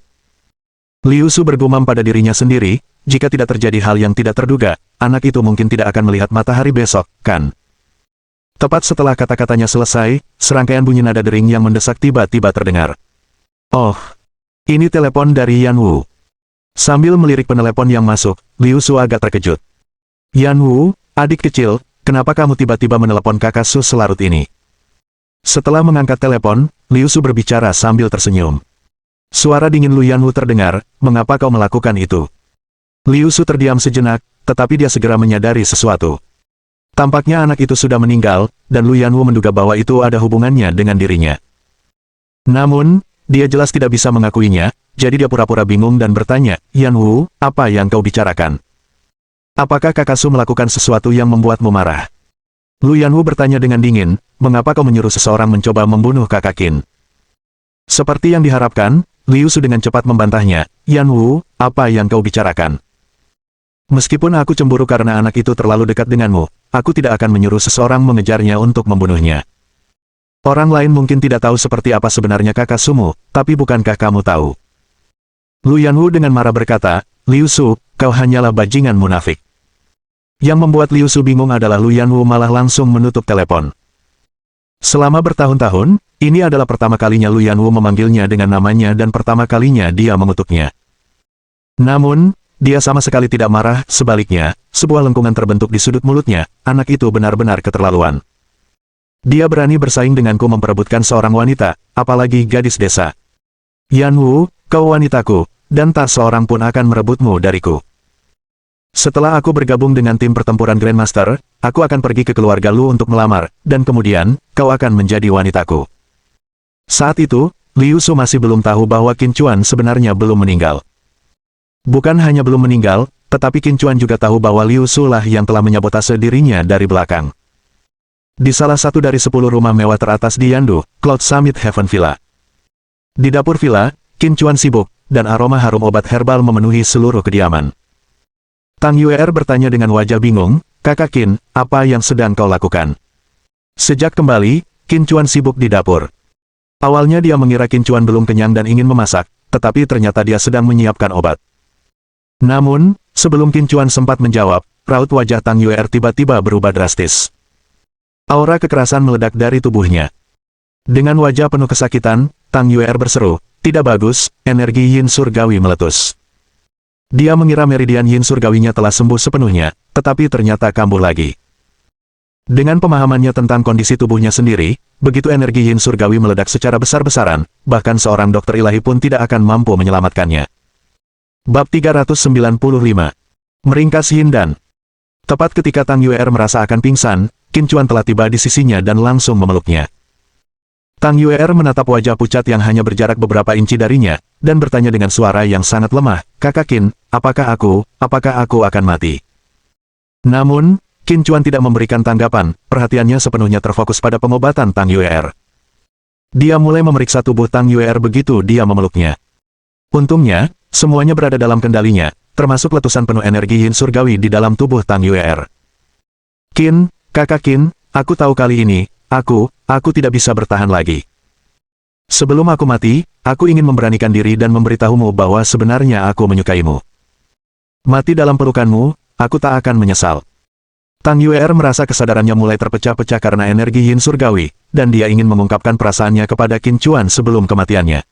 Liu Su bergumam pada dirinya sendiri, jika tidak terjadi hal yang tidak terduga, anak itu mungkin tidak akan melihat matahari besok, kan? Tepat setelah kata-katanya selesai, serangkaian bunyi nada dering yang mendesak tiba-tiba terdengar. Oh, ini telepon dari Yan Wu. Sambil melirik penelepon yang masuk, Liu Su agak terkejut. Yan Wu, adik kecil, kenapa kamu tiba-tiba menelepon kakak Su selarut ini? Setelah mengangkat telepon, Liu Su berbicara sambil tersenyum. Suara dingin Lu Yan Wu terdengar, mengapa kau melakukan itu? Liu Su terdiam sejenak, tetapi dia segera menyadari sesuatu. Tampaknya anak itu sudah meninggal, dan Lu Yanwu menduga bahwa itu ada hubungannya dengan dirinya. Namun, dia jelas tidak bisa mengakuinya, jadi dia pura-pura bingung dan bertanya, Yanwu, apa yang kau bicarakan? Apakah kakak Su melakukan sesuatu yang membuatmu marah? Lu Yanwu bertanya dengan dingin, mengapa kau menyuruh seseorang mencoba membunuh kakak Qin? Seperti yang diharapkan, Liu Su dengan cepat membantahnya, Yanwu, apa yang kau bicarakan? Meskipun aku cemburu karena anak itu terlalu dekat denganmu, aku tidak akan menyuruh seseorang mengejarnya untuk membunuhnya. Orang lain mungkin tidak tahu seperti apa sebenarnya kakak Sumu, tapi bukankah kamu tahu? Lu Yanwu dengan marah berkata, Liu Su, kau hanyalah bajingan munafik. Yang membuat Liu Su bingung adalah Lu Yanwu malah langsung menutup telepon. Selama bertahun-tahun, ini adalah pertama kalinya Lu Yanwu memanggilnya dengan namanya dan pertama kalinya dia mengutuknya. Namun, dia sama sekali tidak marah, sebaliknya, sebuah lengkungan terbentuk di sudut mulutnya, anak itu benar-benar keterlaluan. Dia berani bersaing denganku memperebutkan seorang wanita, apalagi gadis desa. Yanwu, kau wanitaku, dan tak seorang pun akan merebutmu dariku. Setelah aku bergabung dengan tim pertempuran Grandmaster, aku akan pergi ke keluarga Lu untuk melamar, dan kemudian, kau akan menjadi wanitaku. Saat itu, Liu Su masih belum tahu bahwa Qin Chuan sebenarnya belum meninggal. Bukan hanya belum meninggal, tetapi Qin Chuan juga tahu bahwa Liu Su lah yang telah menyabotase dirinya dari belakang. Di salah satu dari 10 rumah mewah teratas di Yandu, Cloud Summit Heaven Villa. Di dapur villa, Qin Chuan sibuk, dan aroma harum obat herbal memenuhi seluruh kediaman. Tang Yuer bertanya dengan wajah bingung, kakak Qin, apa yang sedang kau lakukan? Sejak kembali, Qin Chuan sibuk di dapur. Awalnya dia mengira Qin Chuan belum kenyang dan ingin memasak, tetapi ternyata dia sedang menyiapkan obat. Namun, sebelum Qin Chuan sempat menjawab, raut wajah Tang Yuer tiba-tiba berubah drastis. Aura kekerasan meledak dari tubuhnya. Dengan wajah penuh kesakitan, Tang Yuer berseru, tidak bagus, energi yin surgawi meletus. Dia mengira meridian yin surgawinya telah sembuh sepenuhnya, tetapi ternyata kambuh lagi. Dengan pemahamannya tentang kondisi tubuhnya sendiri, begitu energi yin surgawi meledak secara besar-besaran, bahkan seorang dokter ilahi pun tidak akan mampu menyelamatkannya. Bab 395. Meringkas Yin Dan. Tepat ketika Tang Yuer merasa akan pingsan, Qin Chuan telah tiba di sisinya dan langsung memeluknya. Tang Yuer menatap wajah pucat yang hanya berjarak beberapa inci darinya, dan bertanya dengan suara yang sangat lemah, kakak Qin, apakah aku akan mati? Namun, Qin Chuan tidak memberikan tanggapan, perhatiannya sepenuhnya terfokus pada pengobatan Tang Yuer. Dia mulai memeriksa tubuh Tang Yuer begitu dia memeluknya. Untungnya, semuanya berada dalam kendalinya, termasuk letusan penuh energi yin surgawi di dalam tubuh Tang Yuer. Qin, kakak Qin, aku tahu kali ini, aku tidak bisa bertahan lagi. Sebelum aku mati, aku ingin memberanikan diri dan memberitahumu bahwa sebenarnya aku menyukaimu. Mati dalam pelukanmu, aku tak akan menyesal. Tang Yuer merasa kesadarannya mulai terpecah-pecah karena energi yin surgawi, dan dia ingin mengungkapkan perasaannya kepada Qin Chuan sebelum kematiannya.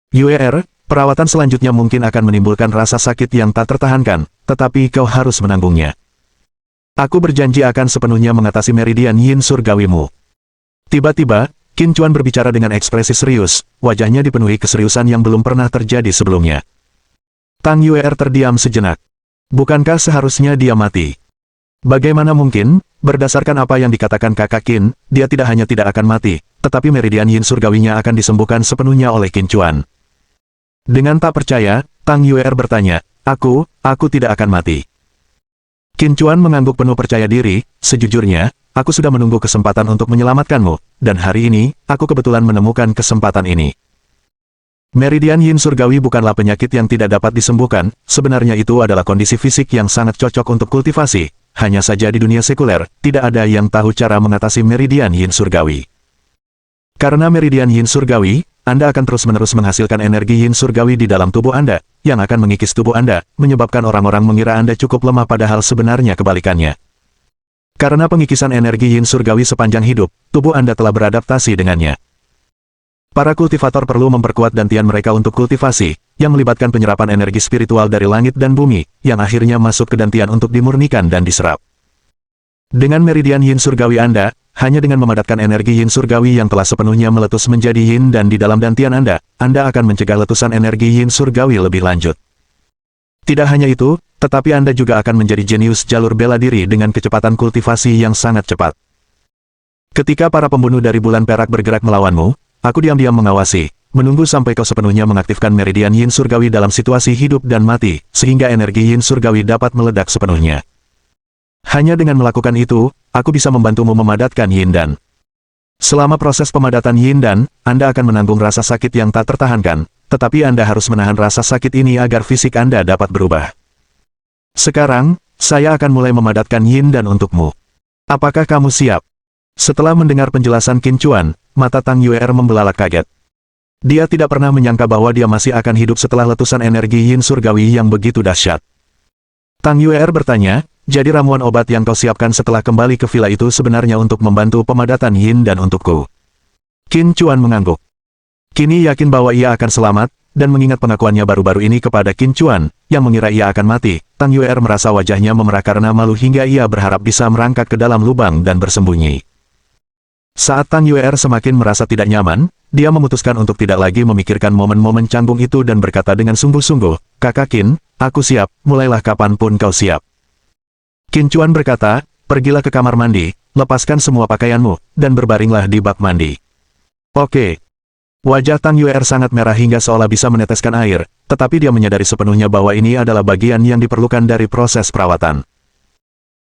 Yuer, perawatan selanjutnya mungkin akan menimbulkan rasa sakit yang tak tertahankan, tetapi kau harus menanggungnya. Aku berjanji akan sepenuhnya mengatasi meridian yin surgawimu. Tiba-tiba, Qin Chuan berbicara dengan ekspresi serius, wajahnya dipenuhi keseriusan yang belum pernah terjadi sebelumnya. Tang Yuer terdiam sejenak. Bukankah seharusnya dia mati? Bagaimana mungkin, berdasarkan apa yang dikatakan kakak Qin, dia tidak hanya tidak akan mati, tetapi meridian yin surgawinya akan disembuhkan sepenuhnya oleh Qin Chuan. Dengan tak percaya, Tang Yuer bertanya, aku tidak akan mati. Qin Chuan mengangguk penuh percaya diri, sejujurnya, aku sudah menunggu kesempatan untuk menyelamatkanmu, dan hari ini, aku kebetulan menemukan kesempatan ini. Meridian yin surgawi bukanlah penyakit yang tidak dapat disembuhkan, sebenarnya itu adalah kondisi fisik yang sangat cocok untuk kultivasi, hanya saja di dunia sekuler, tidak ada yang tahu cara mengatasi meridian yin surgawi. Karena meridian yin surgawi, Anda akan terus-menerus menghasilkan energi yin surgawi di dalam tubuh Anda, yang akan mengikis tubuh Anda, menyebabkan orang-orang mengira Anda cukup lemah padahal sebenarnya kebalikannya. Karena pengikisan energi yin surgawi sepanjang hidup, tubuh Anda telah beradaptasi dengannya. Para kultivator perlu memperkuat dantian mereka untuk kultivasi, yang melibatkan penyerapan energi spiritual dari langit dan bumi, yang akhirnya masuk ke dantian untuk dimurnikan dan diserap. Dengan meridian yin surgawi Anda, hanya dengan memadatkan energi yin surgawi yang telah sepenuhnya meletus menjadi yin dan di dalam dantian Anda akan mencegah letusan energi yin surgawi lebih lanjut. Tidak hanya itu, tetapi Anda juga akan menjadi jenius jalur bela diri dengan kecepatan kultivasi yang sangat cepat. Ketika para pembunuh dari bulan perak bergerak melawanmu, aku diam-diam mengawasi, menunggu sampai kau sepenuhnya mengaktifkan meridian yin surgawi dalam situasi hidup dan mati, sehingga energi yin surgawi dapat meledak sepenuhnya. Hanya dengan melakukan itu, aku bisa membantumu memadatkan yin dan. Selama proses pemadatan yin dan, Anda akan menanggung rasa sakit yang tak tertahankan, tetapi Anda harus menahan rasa sakit ini agar fisik Anda dapat berubah. Sekarang, saya akan mulai memadatkan yin dan untukmu. Apakah kamu siap? Setelah mendengar penjelasan Qin Chuan, mata Tang Yuer membelalak kaget. Dia tidak pernah menyangka bahwa dia masih akan hidup setelah letusan energi yin surgawi yang begitu dahsyat. Tang Yuer bertanya, jadi ramuan obat yang kau siapkan setelah kembali ke villa itu sebenarnya untuk membantu pemadatan yin dan untukku. Qin Chuan mengangguk. Kini yakin bahwa ia akan selamat, dan mengingat pengakuannya baru-baru ini kepada Qin Chuan, yang mengira ia akan mati, Tang Yuer merasa wajahnya memerah karena malu hingga ia berharap bisa merangkak ke dalam lubang dan bersembunyi. Saat Tang Yuer semakin merasa tidak nyaman, dia memutuskan untuk tidak lagi memikirkan momen-momen canggung itu dan berkata dengan sungguh-sungguh, "Kakak Qin, aku siap, mulailah kapanpun kau siap." Qin Chuan berkata, "Pergilah ke kamar mandi, lepaskan semua pakaianmu, dan berbaringlah di bak mandi." Oke. Wajah Tang Yuer sangat merah hingga seolah bisa meneteskan air, tetapi dia menyadari sepenuhnya bahwa ini adalah bagian yang diperlukan dari proses perawatan.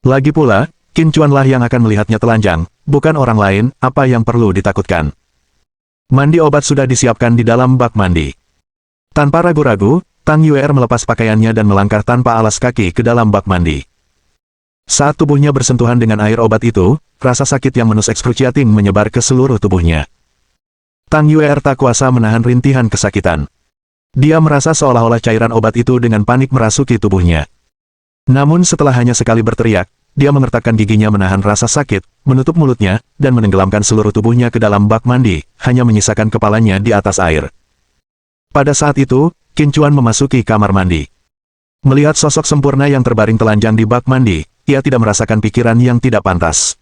Lagi pula, Qin Chuan-lah yang akan melihatnya telanjang, bukan orang lain, apa yang perlu ditakutkan. Mandi obat sudah disiapkan di dalam bak mandi. Tanpa ragu-ragu, Tang Yuer melepas pakaiannya dan melangkah tanpa alas kaki ke dalam bak mandi. Saat tubuhnya bersentuhan dengan air obat itu, rasa sakit yang menus excruciating menyebar ke seluruh tubuhnya. Tang Yuer tak kuasa menahan rintihan kesakitan. Dia merasa seolah-olah cairan obat itu dengan panik merasuki tubuhnya. Namun setelah hanya sekali berteriak, dia mengertakkan giginya menahan rasa sakit, menutup mulutnya, dan menenggelamkan seluruh tubuhnya ke dalam bak mandi, hanya menyisakan kepalanya di atas air. Pada saat itu, Qin Chuan memasuki kamar mandi. Melihat sosok sempurna yang terbaring telanjang di bak mandi, ia tidak merasakan pikiran yang tidak pantas.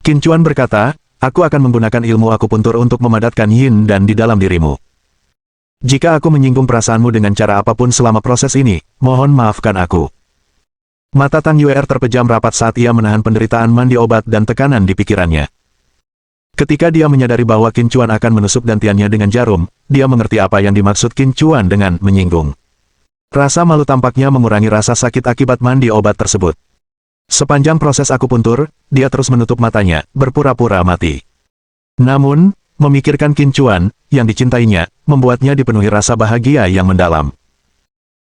Qin Chuan berkata, "Aku akan menggunakan ilmu akupuntur untuk memadatkan yin dan di dalam dirimu. Jika aku menyinggung perasaanmu dengan cara apapun selama proses ini, mohon maafkan aku." Mata Tang Yuer terpejam rapat saat ia menahan penderitaan mandi obat dan tekanan di pikirannya. Ketika dia menyadari bahwa Qin Chuan akan menusuk dantiannya dengan jarum, dia mengerti apa yang dimaksud Qin Chuan dengan menyinggung. Rasa malu tampaknya mengurangi rasa sakit akibat mandi obat tersebut. Sepanjang proses akupuntur, dia terus menutup matanya, berpura-pura mati. Namun, memikirkan Qin Chuan, yang dicintainya, membuatnya dipenuhi rasa bahagia yang mendalam.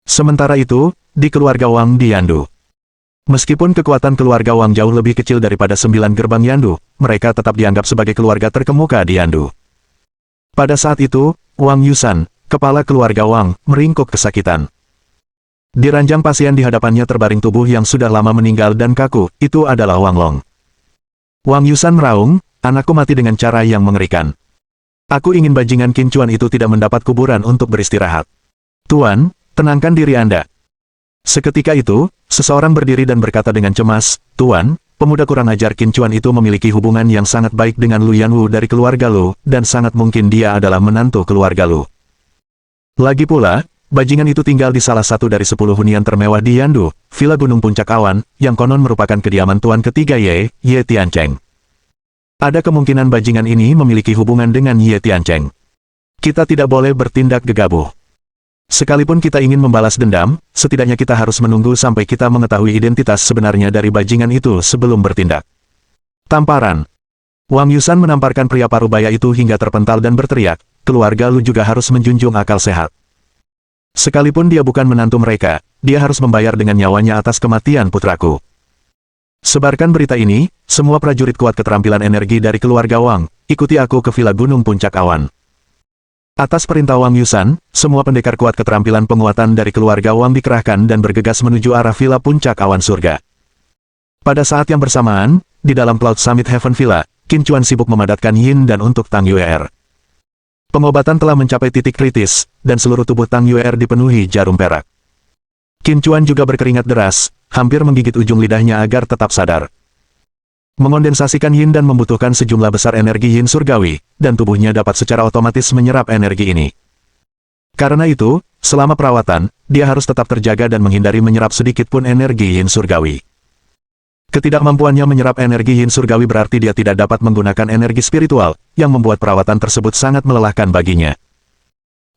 Sementara itu, di keluarga Wang di Yandu. Meskipun kekuatan keluarga Wang jauh lebih kecil daripada 9 gerbang Yandu, mereka tetap dianggap sebagai keluarga terkemuka di Yandu. Pada saat itu, Wang Yusan, kepala keluarga Wang, meringkuk kesakitan. Di ranjang pasien di hadapannya terbaring tubuh yang sudah lama meninggal dan kaku, itu adalah Wang Long. Wang Yusan meraung, "Anakku mati dengan cara yang mengerikan. Aku ingin bajingan Qin Chuan itu tidak mendapat kuburan untuk beristirahat. Tuan, tenangkan diri Anda." Seketika itu, seseorang berdiri dan berkata dengan cemas, "Tuan, pemuda kurang ajar Qin Chuan itu memiliki hubungan yang sangat baik dengan Lu Yanwu dari keluarga Lu, dan sangat mungkin dia adalah menantu keluarga Lu. Lagi pula, bajingan itu tinggal di salah satu dari 10 hunian termewah di Yandu, Villa Gunung Puncak Awan, yang konon merupakan kediaman tuan ketiga Ye Tiancheng. Ada kemungkinan bajingan ini memiliki hubungan dengan Ye Tiancheng. Kita tidak boleh bertindak gegabah. Sekalipun kita ingin membalas dendam, setidaknya kita harus menunggu sampai kita mengetahui identitas sebenarnya dari bajingan itu sebelum bertindak." Tamparan. Wang Yusan menamparkan pria parubaya itu hingga terpental dan berteriak, "Keluarga Lu juga harus menjunjung akal sehat. Sekalipun dia bukan menantu mereka, dia harus membayar dengan nyawanya atas kematian putraku. Sebarkan berita ini, semua prajurit kuat keterampilan energi dari keluarga Wang, ikuti aku ke Villa Gunung Puncak Awan." Atas perintah Wang Yusan, semua pendekar kuat keterampilan penguatan dari keluarga Wang dikerahkan dan bergegas menuju arah Villa Puncak Awan Surga. Pada saat yang bersamaan, di dalam Cloud Summit Heaven Villa, Qin Chuan sibuk memadatkan yin dan untuk Tang Yuer. Pengobatan telah mencapai titik kritis, dan seluruh tubuh Tang Yuer dipenuhi jarum perak. Qin Chuan juga berkeringat deras, hampir menggigit ujung lidahnya agar tetap sadar. Mengondensasikan yin dan membutuhkan sejumlah besar energi yin surgawi, dan tubuhnya dapat secara otomatis menyerap energi ini. Karena itu, selama perawatan, dia harus tetap terjaga dan menghindari menyerap sedikit pun energi yin surgawi. Ketidakmampuannya menyerap energi yin surgawi berarti dia tidak dapat menggunakan energi spiritual, yang membuat perawatan tersebut sangat melelahkan baginya.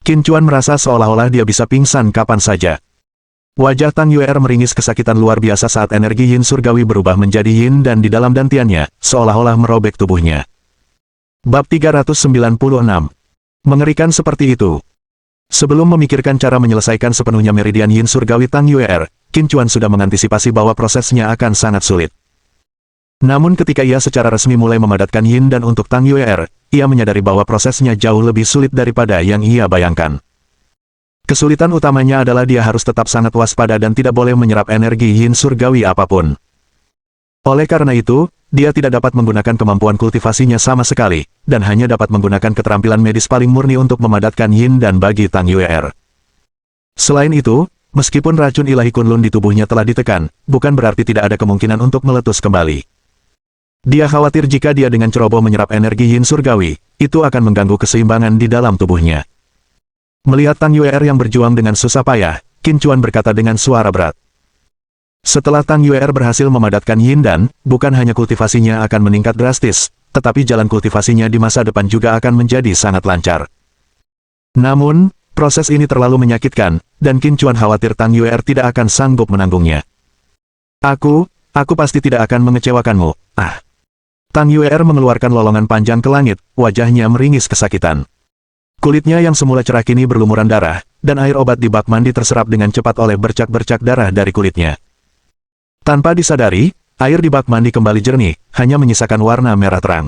Qin Chuan merasa seolah-olah dia bisa pingsan kapan saja. Wajah Tang Yuer meringis kesakitan luar biasa saat energi yin surgawi berubah menjadi yin dan di dalam dantiannya, seolah-olah merobek tubuhnya. Bab 396. Mengerikan seperti itu. Sebelum memikirkan cara menyelesaikan sepenuhnya meridian yin surgawi Tang Yuer, Qin Chuan sudah mengantisipasi bahwa prosesnya akan sangat sulit. Namun ketika ia secara resmi mulai memadatkan yin dan untuk Tang Yuer, ia menyadari bahwa prosesnya jauh lebih sulit daripada yang ia bayangkan. Kesulitan utamanya adalah dia harus tetap sangat waspada dan tidak boleh menyerap energi yin surgawi apapun. Oleh karena itu, dia tidak dapat menggunakan kemampuan kultivasinya sama sekali, dan hanya dapat menggunakan keterampilan medis paling murni untuk memadatkan yin dan bagi Tang Yuer. Selain itu, meskipun racun ilahi Kunlun di tubuhnya telah ditekan, bukan berarti tidak ada kemungkinan untuk meletus kembali. Dia khawatir jika dia dengan ceroboh menyerap energi yin surgawi, itu akan mengganggu keseimbangan di dalam tubuhnya. Melihat Tang Yuer yang berjuang dengan susah payah, Qin Chuan berkata dengan suara berat. Setelah Tang Yuer berhasil memadatkan yin dan, bukan hanya kultivasinya akan meningkat drastis, tetapi jalan kultivasinya di masa depan juga akan menjadi sangat lancar. Namun, proses ini terlalu menyakitkan, dan Qin Chuan khawatir Tang Yuer tidak akan sanggup menanggungnya. Aku pasti tidak akan mengecewakanmu, ah. Tang Yuer mengeluarkan lolongan panjang ke langit, wajahnya meringis kesakitan. Kulitnya yang semula cerah kini berlumuran darah, dan air obat di bak mandi terserap dengan cepat oleh bercak-bercak darah dari kulitnya. Tanpa disadari, air di bak mandi kembali jernih, hanya menyisakan warna merah terang.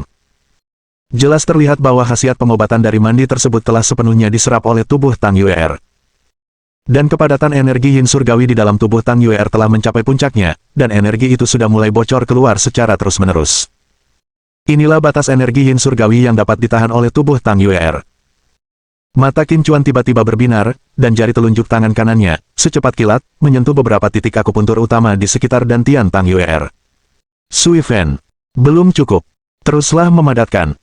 Jelas terlihat bahwa khasiat pengobatan dari mandi tersebut telah sepenuhnya diserap oleh tubuh Tang Yuer. Dan kepadatan energi yin surgawi di dalam tubuh Tang Yuer telah mencapai puncaknya, dan energi itu sudah mulai bocor keluar secara terus-menerus. Inilah batas energi yin surgawi yang dapat ditahan oleh tubuh Tang Yuer. Mata Qin Chuan tiba-tiba berbinar, dan jari telunjuk tangan kanannya, secepat kilat, menyentuh beberapa titik akupuntur utama di sekitar dantian Tang Yuer. Sui Fen, belum cukup. Teruslah memadatkan.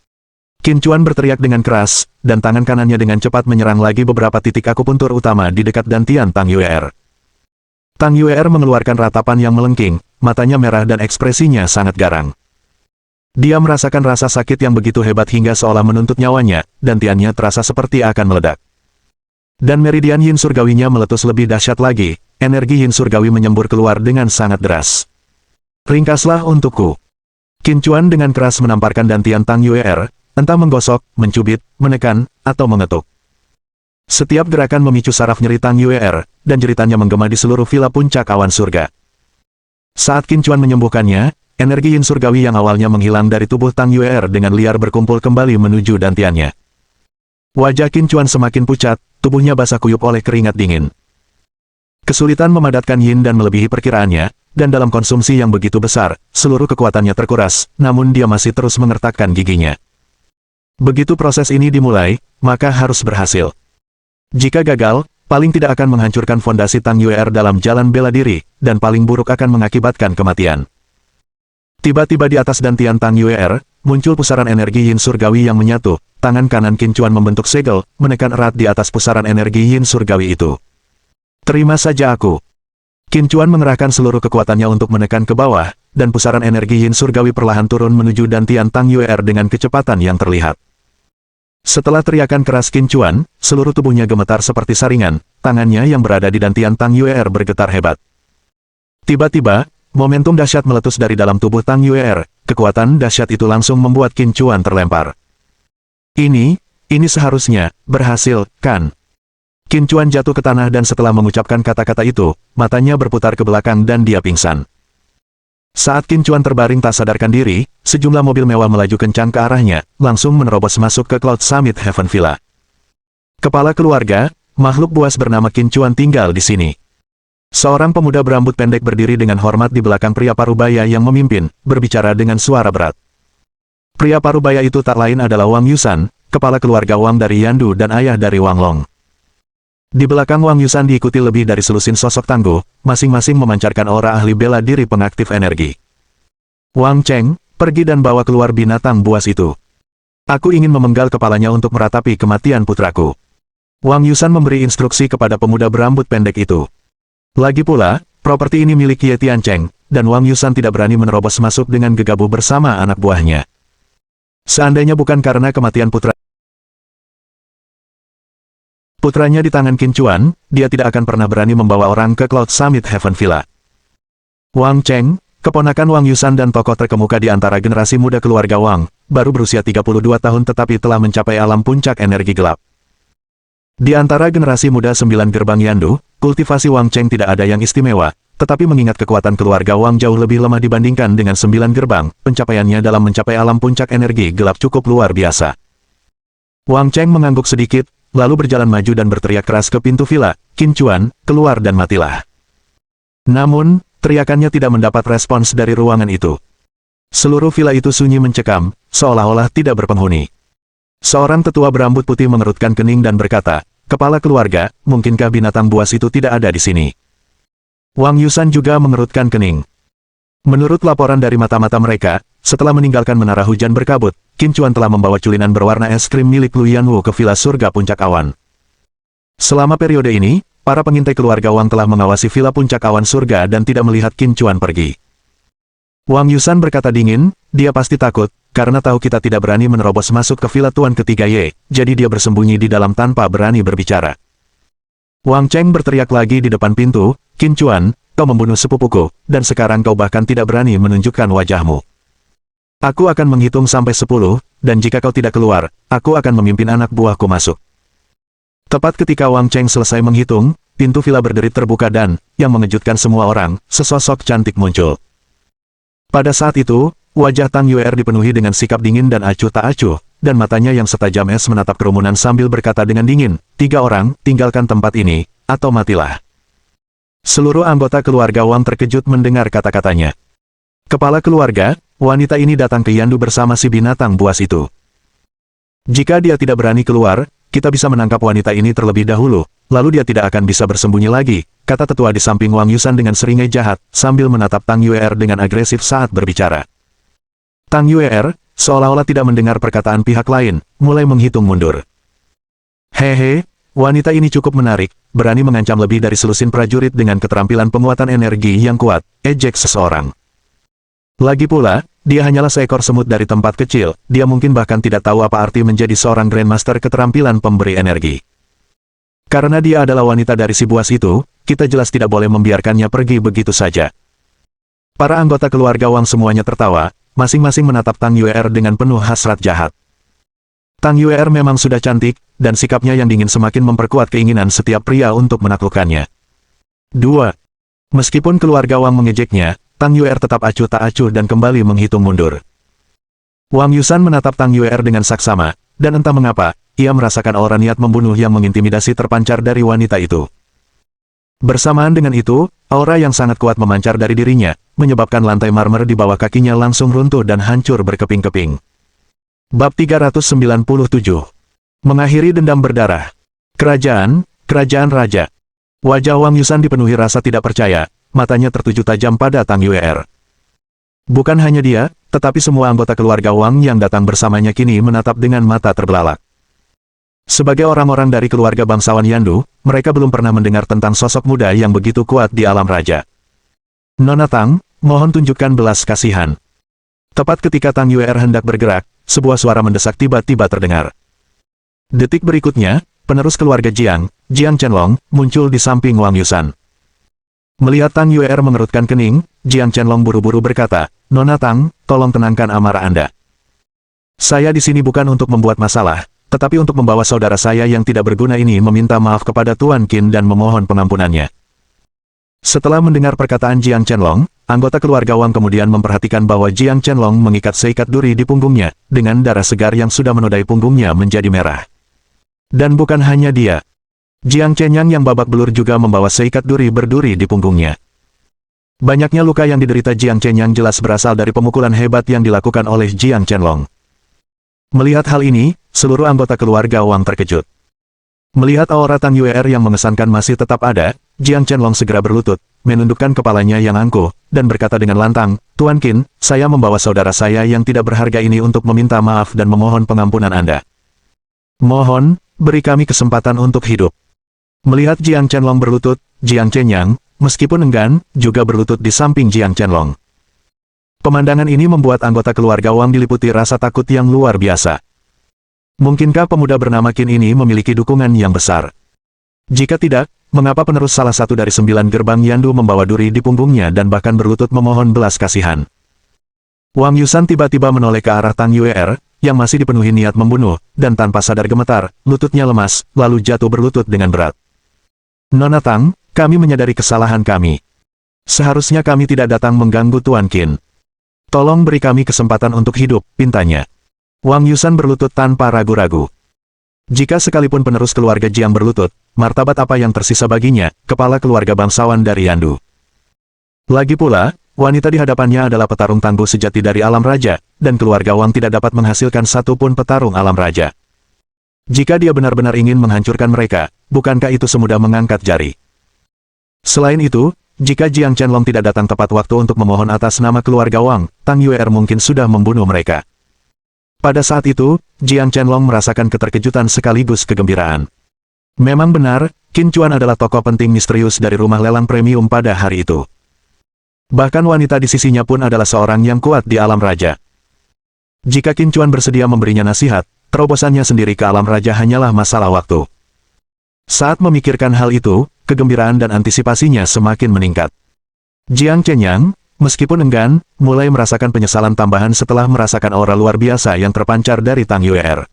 Qin Chuan berteriak dengan keras, dan tangan kanannya dengan cepat menyerang lagi beberapa titik akupuntur utama di dekat dantian Tang Yuer. Tang Yuer mengeluarkan ratapan yang melengking, matanya merah dan ekspresinya sangat garang. Dia merasakan rasa sakit yang begitu hebat hingga seolah menuntut nyawanya, dan dantiannya terasa seperti akan meledak. Dan meridian yin surgawinya meletus lebih dahsyat lagi, energi yin surgawi menyembur keluar dengan sangat deras. Ringkaslah untukku. Qin Chuan dengan keras menamparkan dantian Tang Yuer, entah menggosok, mencubit, menekan, atau mengetuk. Setiap gerakan memicu saraf nyeri Tang Yuer, dan jeritannya menggema di seluruh villa puncak awan surga. Saat Qin Chuan menyembuhkannya, energi yin surgawi yang awalnya menghilang dari tubuh Tang Yuer dengan liar berkumpul kembali menuju dantiannya. Wajah Qin Chuan semakin pucat, tubuhnya basah kuyup oleh keringat dingin. Kesulitan memadatkan yin dan melebihi perkiraannya, dan dalam konsumsi yang begitu besar, seluruh kekuatannya terkuras, namun dia masih terus mengertakkan giginya. Begitu proses ini dimulai, maka harus berhasil. Jika gagal, paling tidak akan menghancurkan fondasi Tang Yuer dalam jalan bela diri, dan paling buruk akan mengakibatkan kematian. Tiba-tiba di atas dantian Tang Yuer, muncul pusaran energi yin surgawi yang menyatu, tangan kanan Qin Chuan membentuk segel, menekan erat di atas pusaran energi yin surgawi itu. Terima saja aku. Qin Chuan mengerahkan seluruh kekuatannya untuk menekan ke bawah, dan pusaran energi yin surgawi perlahan turun menuju dantian Tang Yuer dengan kecepatan yang terlihat. Setelah teriakan keras Qin Chuan, seluruh tubuhnya gemetar seperti saringan, tangannya yang berada di dantian Tang Yuer bergetar hebat. Tiba-tiba, momentum dahsyat meletus dari dalam tubuh Tang Yuer, kekuatan dahsyat itu langsung membuat Qin Chuan terlempar. Ini seharusnya berhasil, kan? Qin Chuan jatuh ke tanah dan setelah mengucapkan kata-kata itu, matanya berputar ke belakang dan dia pingsan. Saat Qin Chuan terbaring tak sadarkan diri, sejumlah mobil mewah melaju kencang ke arahnya, langsung menerobos masuk ke Cloud Summit Heaven Villa. Kepala keluarga, makhluk buas bernama Qin Chuan tinggal di sini. Seorang pemuda berambut pendek berdiri dengan hormat di belakang pria parubaya yang memimpin, berbicara dengan suara berat. Pria parubaya itu tak lain adalah Wang Yusan, kepala keluarga Wang dari Yandu dan ayah dari Wang Long. Di belakang Wang Yusan diikuti lebih dari selusin sosok tangguh, masing-masing memancarkan aura ahli bela diri pengaktif energi. Wang Cheng, pergi dan bawa keluar binatang buas itu. Aku ingin memenggal kepalanya untuk meratapi kematian putraku. Wang Yusan memberi instruksi kepada pemuda berambut pendek itu. Lagi pula, properti ini milik Ye Tiancheng, dan Wang Yusan tidak berani menerobos masuk dengan gegabah bersama anak buahnya. Seandainya bukan karena kematian putranya di tangan Qin Chuan, dia tidak akan pernah berani membawa orang ke Cloud Summit Heaven Villa. Wang Cheng, keponakan Wang Yusan dan tokoh terkemuka di antara generasi muda keluarga Wang, baru berusia 32 tahun tetapi telah mencapai alam puncak energi gelap. Di antara generasi muda 9 gerbang Yandu, kultivasi Wang Cheng tidak ada yang istimewa, tetapi mengingat kekuatan keluarga Wang jauh lebih lemah dibandingkan dengan 9 gerbang, pencapaiannya dalam mencapai alam puncak energi gelap cukup luar biasa. Wang Cheng mengangguk sedikit, lalu berjalan maju dan berteriak keras ke pintu villa, "Qin Chuan, keluar dan matilah." Namun, teriakannya tidak mendapat respons dari ruangan itu. Seluruh villa itu sunyi mencekam, seolah-olah tidak berpenghuni. Seorang tetua berambut putih mengerutkan kening dan berkata, "Kepala keluarga, mungkinkah binatang buas itu tidak ada di sini?" Wang Yusan juga mengerutkan kening. Menurut laporan dari mata-mata mereka, setelah meninggalkan menara hujan berkabut, Qin Chuan telah membawa culinan berwarna es krim milik Lu Yanwu ke villa surga puncak awan. Selama periode ini, para pengintai keluarga Wang telah mengawasi villa puncak awan surga dan tidak melihat Qin Chuan pergi. Wang Yusan berkata dingin, dia pasti takut, karena tahu kita tidak berani menerobos masuk ke villa Tuan ketiga Ye, jadi dia bersembunyi di dalam tanpa berani berbicara. Wang Cheng berteriak lagi di depan pintu, "Qin Chuan, kau membunuh sepupuku, dan sekarang kau bahkan tidak berani menunjukkan wajahmu. Aku akan menghitung sampai 10, dan jika kau tidak keluar, aku akan memimpin anak buahku masuk." Tepat ketika Wang Cheng selesai menghitung, pintu villa berderit terbuka dan, yang mengejutkan semua orang, sesosok cantik muncul. Pada saat itu, wajah Tang Yuer dipenuhi dengan sikap dingin dan acuh tak acuh, dan matanya yang setajam es menatap kerumunan sambil berkata dengan dingin, "3 orang, tinggalkan tempat ini, atau matilah." Seluruh anggota keluarga Wang terkejut mendengar kata-katanya. Kepala keluarga, wanita ini datang ke Yandu bersama si binatang buas itu. Jika dia tidak berani keluar, kita bisa menangkap wanita ini terlebih dahulu, lalu dia tidak akan bisa bersembunyi lagi, kata tetua di samping Wang Yusan dengan seringai jahat, sambil menatap Tang Yuer dengan agresif saat berbicara. Tang Yuer, seolah-olah tidak mendengar perkataan pihak lain, mulai menghitung mundur. "Hehe, wanita ini cukup menarik, berani mengancam lebih dari selusin prajurit dengan keterampilan penguatan energi yang kuat," ejek seseorang. Lagi pula, dia hanyalah seekor semut dari tempat kecil, dia mungkin bahkan tidak tahu apa arti menjadi seorang Grandmaster keterampilan pemberi energi. Karena dia adalah wanita dari si buas itu, kita jelas tidak boleh membiarkannya pergi begitu saja. Para anggota keluarga Wang semuanya tertawa, masing-masing menatap Tang Yuer dengan penuh hasrat jahat. Tang Yuer memang sudah cantik, dan sikapnya yang dingin semakin memperkuat keinginan setiap pria untuk menaklukkannya. 2. Meskipun keluarga Wang mengejeknya, Tang Yuer tetap acuh tak acuh dan kembali menghitung mundur. Wang Yusan menatap Tang Yuer dengan saksama, dan entah mengapa, ia merasakan aura niat membunuh yang mengintimidasi terpancar dari wanita itu. Bersamaan dengan itu, aura yang sangat kuat memancar dari dirinya, menyebabkan lantai marmer di bawah kakinya langsung runtuh dan hancur berkeping-keping. Bab 397. Mengakhiri dendam berdarah. Kerajaan Raja. Wajah Wang Yusan dipenuhi rasa tidak percaya, matanya tertuju tajam pada Tang Yuer. Bukan hanya dia, tetapi semua anggota keluarga Wang yang datang bersamanya kini menatap dengan mata terbelalak. Sebagai orang-orang dari keluarga bangsawan Yandu, mereka belum pernah mendengar tentang sosok muda yang begitu kuat di alam raja. "Nona Tang, mohon tunjukkan belas kasihan." Tepat ketika Tang Yuer hendak bergerak, sebuah suara mendesak tiba-tiba terdengar. Detik berikutnya, penerus keluarga Jiang Chenlong, muncul di samping Wang Yusan. Melihat Tang Yuer mengerutkan kening, Jiang Chenlong buru-buru berkata, "Nona Tang, tolong tenangkan amarah Anda. Saya di sini bukan untuk membuat masalah, tetapi untuk membawa saudara saya yang tidak berguna ini meminta maaf kepada Tuan Qin dan memohon pengampunannya." Setelah mendengar perkataan Jiang Chenlong, anggota keluarga Wang kemudian memperhatikan bahwa Jiang Chenlong mengikat seikat duri di punggungnya, dengan darah segar yang sudah menodai punggungnya menjadi merah. Dan bukan hanya dia. Jiang Chenyang yang babak belur juga membawa seikat duri berduri di punggungnya. Banyaknya luka yang diderita Jiang Chenyang jelas berasal dari pemukulan hebat yang dilakukan oleh Jiang Chenlong. Melihat hal ini, seluruh anggota keluarga Wang terkejut. Melihat aura Tang Yuer yang mengesankan masih tetap ada, Jiang Chenlong segera berlutut, menundukkan kepalanya yang angkuh, dan berkata dengan lantang, "Tuan Qin, saya membawa saudara saya yang tidak berharga ini untuk meminta maaf dan memohon pengampunan Anda." "Mohon, beri kami kesempatan untuk hidup. Melihat Jiang Chenlong berlutut, Jiang Chenyang, meskipun enggan, juga berlutut di samping Jiang Chenlong. Pemandangan ini membuat anggota keluarga Wang diliputi rasa takut yang luar biasa. Mungkinkah pemuda bernama Qin ini memiliki dukungan yang besar? Jika tidak, mengapa penerus salah satu dari 9 gerbang Yandu membawa duri di punggungnya dan bahkan berlutut memohon belas kasihan? Wang Yusan tiba-tiba menoleh ke arah Tang Yue'er, yang masih dipenuhi niat membunuh, dan tanpa sadar gemetar, lututnya lemas, lalu jatuh berlutut dengan berat. Nona Tang, kami menyadari kesalahan kami. Seharusnya kami tidak datang mengganggu Tuan Qin. Tolong beri kami kesempatan untuk hidup, pintanya. Wang Yusan berlutut tanpa ragu-ragu. Jika sekalipun penerus keluarga Jiang berlutut, martabat apa yang tersisa baginya, kepala keluarga bangsawan dari Yandu. Lagi pula, wanita di hadapannya adalah petarung tangguh sejati dari alam raja, dan keluarga Wang tidak dapat menghasilkan satupun petarung alam raja. Jika dia benar-benar ingin menghancurkan mereka, bukankah itu semudah mengangkat jari? Selain itu, jika Jiang Chenlong tidak datang tepat waktu untuk memohon atas nama keluarga Wang, Tang Yue'er mungkin sudah membunuh mereka. Pada saat itu, Jiang Chenlong merasakan keterkejutan sekaligus kegembiraan. Memang benar, Qin Chuan adalah tokoh penting misterius dari rumah lelang premium pada hari itu. Bahkan wanita di sisinya pun adalah seorang yang kuat di alam raja. Jika Qin Chuan bersedia memberinya nasihat, terobosannya sendiri ke alam raja hanyalah masalah waktu. Saat memikirkan hal itu, kegembiraan dan antisipasinya semakin meningkat. Jiang Chenyang, meskipun enggan, mulai merasakan penyesalan tambahan setelah merasakan aura luar biasa yang terpancar dari Tang Yue'er.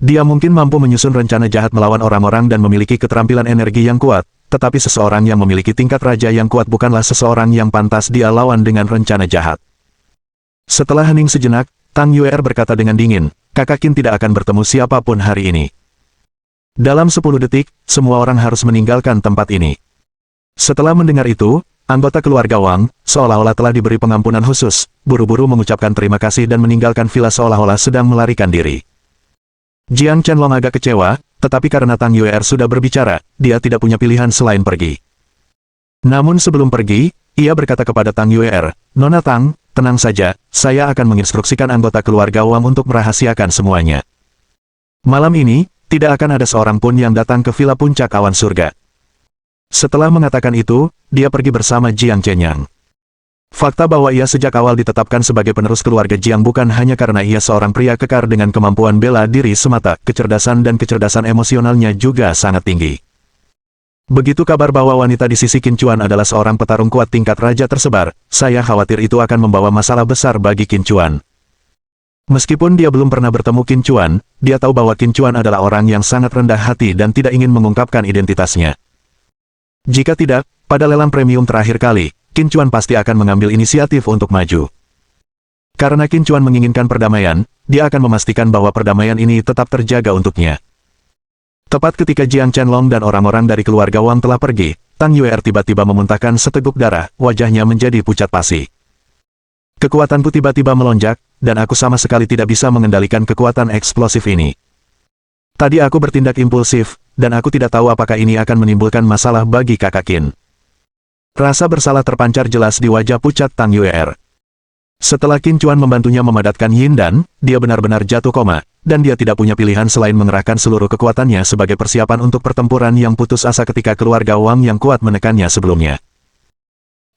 Dia mungkin mampu menyusun rencana jahat melawan orang-orang dan memiliki keterampilan energi yang kuat, tetapi seseorang yang memiliki tingkat raja yang kuat bukanlah seseorang yang pantas dia lawan dengan rencana jahat. Setelah hening sejenak, Tang Yue'er berkata dengan dingin, Kakak Qin tidak akan bertemu siapapun hari ini. Dalam 10 detik, semua orang harus meninggalkan tempat ini. Setelah mendengar itu, anggota keluarga Wang, seolah-olah telah diberi pengampunan khusus, buru-buru mengucapkan terima kasih dan meninggalkan villa seolah-olah sedang melarikan diri. Jiang Chenlong agak kecewa, tetapi karena Tang Yue'er sudah berbicara, dia tidak punya pilihan selain pergi. Namun sebelum pergi, ia berkata kepada Tang Yue'er, Nona Tang, tenang saja, saya akan menginstruksikan anggota keluarga Wang untuk merahasiakan semuanya. Malam ini, tidak akan ada seorang pun yang datang ke villa puncak awan surga. Setelah mengatakan itu, dia pergi bersama Jiang Chenyang. Fakta bahwa ia sejak awal ditetapkan sebagai penerus keluarga Jiang bukan hanya karena ia seorang pria kekar dengan kemampuan bela diri semata, kecerdasan dan kecerdasan emosionalnya juga sangat tinggi. Begitu kabar bahwa wanita di sisi Qin Chuan adalah seorang petarung kuat tingkat raja tersebar, saya khawatir itu akan membawa masalah besar bagi Qin Chuan. Meskipun dia belum pernah bertemu Qin Chuan, dia tahu bahwa Qin Chuan adalah orang yang sangat rendah hati dan tidak ingin mengungkapkan identitasnya. Jika tidak, pada lelang premium terakhir kali, Qin Chuan pasti akan mengambil inisiatif untuk maju. Karena Qin Chuan menginginkan perdamaian, dia akan memastikan bahwa perdamaian ini tetap terjaga untuknya. Tepat ketika Jiang Chenlong dan orang-orang dari keluarga Wang telah pergi, Tang Yue'er tiba-tiba memuntahkan seteguk darah, wajahnya menjadi pucat pasi. Kekuatanku tiba-tiba melonjak, dan aku sama sekali tidak bisa mengendalikan kekuatan eksplosif ini. Tadi aku bertindak impulsif, dan aku tidak tahu apakah ini akan menimbulkan masalah bagi Kakak Qin. Rasa bersalah terpancar jelas di wajah pucat Tang Yue'er. Setelah Qin Chuan membantunya memadatkan Yin Dan, dia benar-benar jatuh koma, dan dia tidak punya pilihan selain mengerahkan seluruh kekuatannya sebagai persiapan untuk pertempuran yang putus asa ketika keluarga Wang yang kuat menekannya sebelumnya.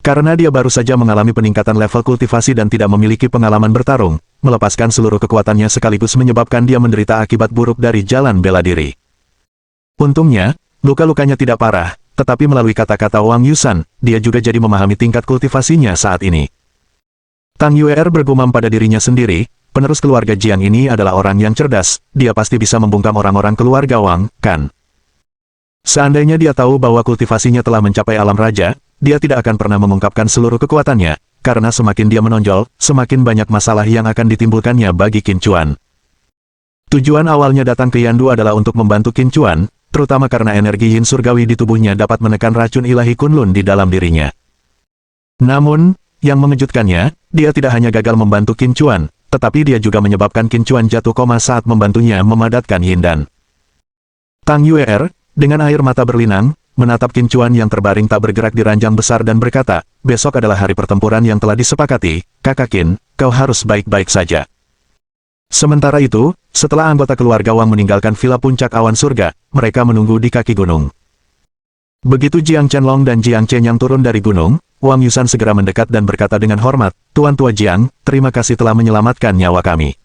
Karena dia baru saja mengalami peningkatan level kultivasi dan tidak memiliki pengalaman bertarung, melepaskan seluruh kekuatannya sekaligus menyebabkan dia menderita akibat buruk dari jalan bela diri. Untungnya, luka-lukanya tidak parah, tetapi melalui kata-kata Wang Yusan, dia juga jadi memahami tingkat kultivasinya saat ini. Tang Yue'er bergumam pada dirinya sendiri, penerus keluarga Jiang ini adalah orang yang cerdas, dia pasti bisa membungkam orang-orang keluarga Wang, kan? Seandainya dia tahu bahwa kultivasinya telah mencapai alam raja, dia tidak akan pernah mengungkapkan seluruh kekuatannya, karena semakin dia menonjol, semakin banyak masalah yang akan ditimbulkannya bagi Qin Chuan. Tujuan awalnya datang ke Yandu adalah untuk membantu Qin Chuan, terutama karena energi yin surgawi di tubuhnya dapat menekan racun ilahi Kunlun di dalam dirinya. Namun, yang mengejutkannya, dia tidak hanya gagal membantu Qin Chuan, tetapi dia juga menyebabkan Qin Chuan jatuh koma saat membantunya memadatkan Yin Dan. Tang Yue'er, dengan air mata berlinang, menatap Qin Chuan yang terbaring tak bergerak di ranjang besar dan berkata, besok adalah hari pertempuran yang telah disepakati, Kakak Qin, kau harus baik-baik saja. Sementara itu, setelah anggota keluarga Wang meninggalkan villa puncak awan surga, mereka menunggu di kaki gunung. Begitu Jiang Chenlong dan Jiang Chenyang turun dari gunung, Wang Yusan segera mendekat dan berkata dengan hormat, "Tuan Tua Jiang, terima kasih telah menyelamatkan nyawa kami.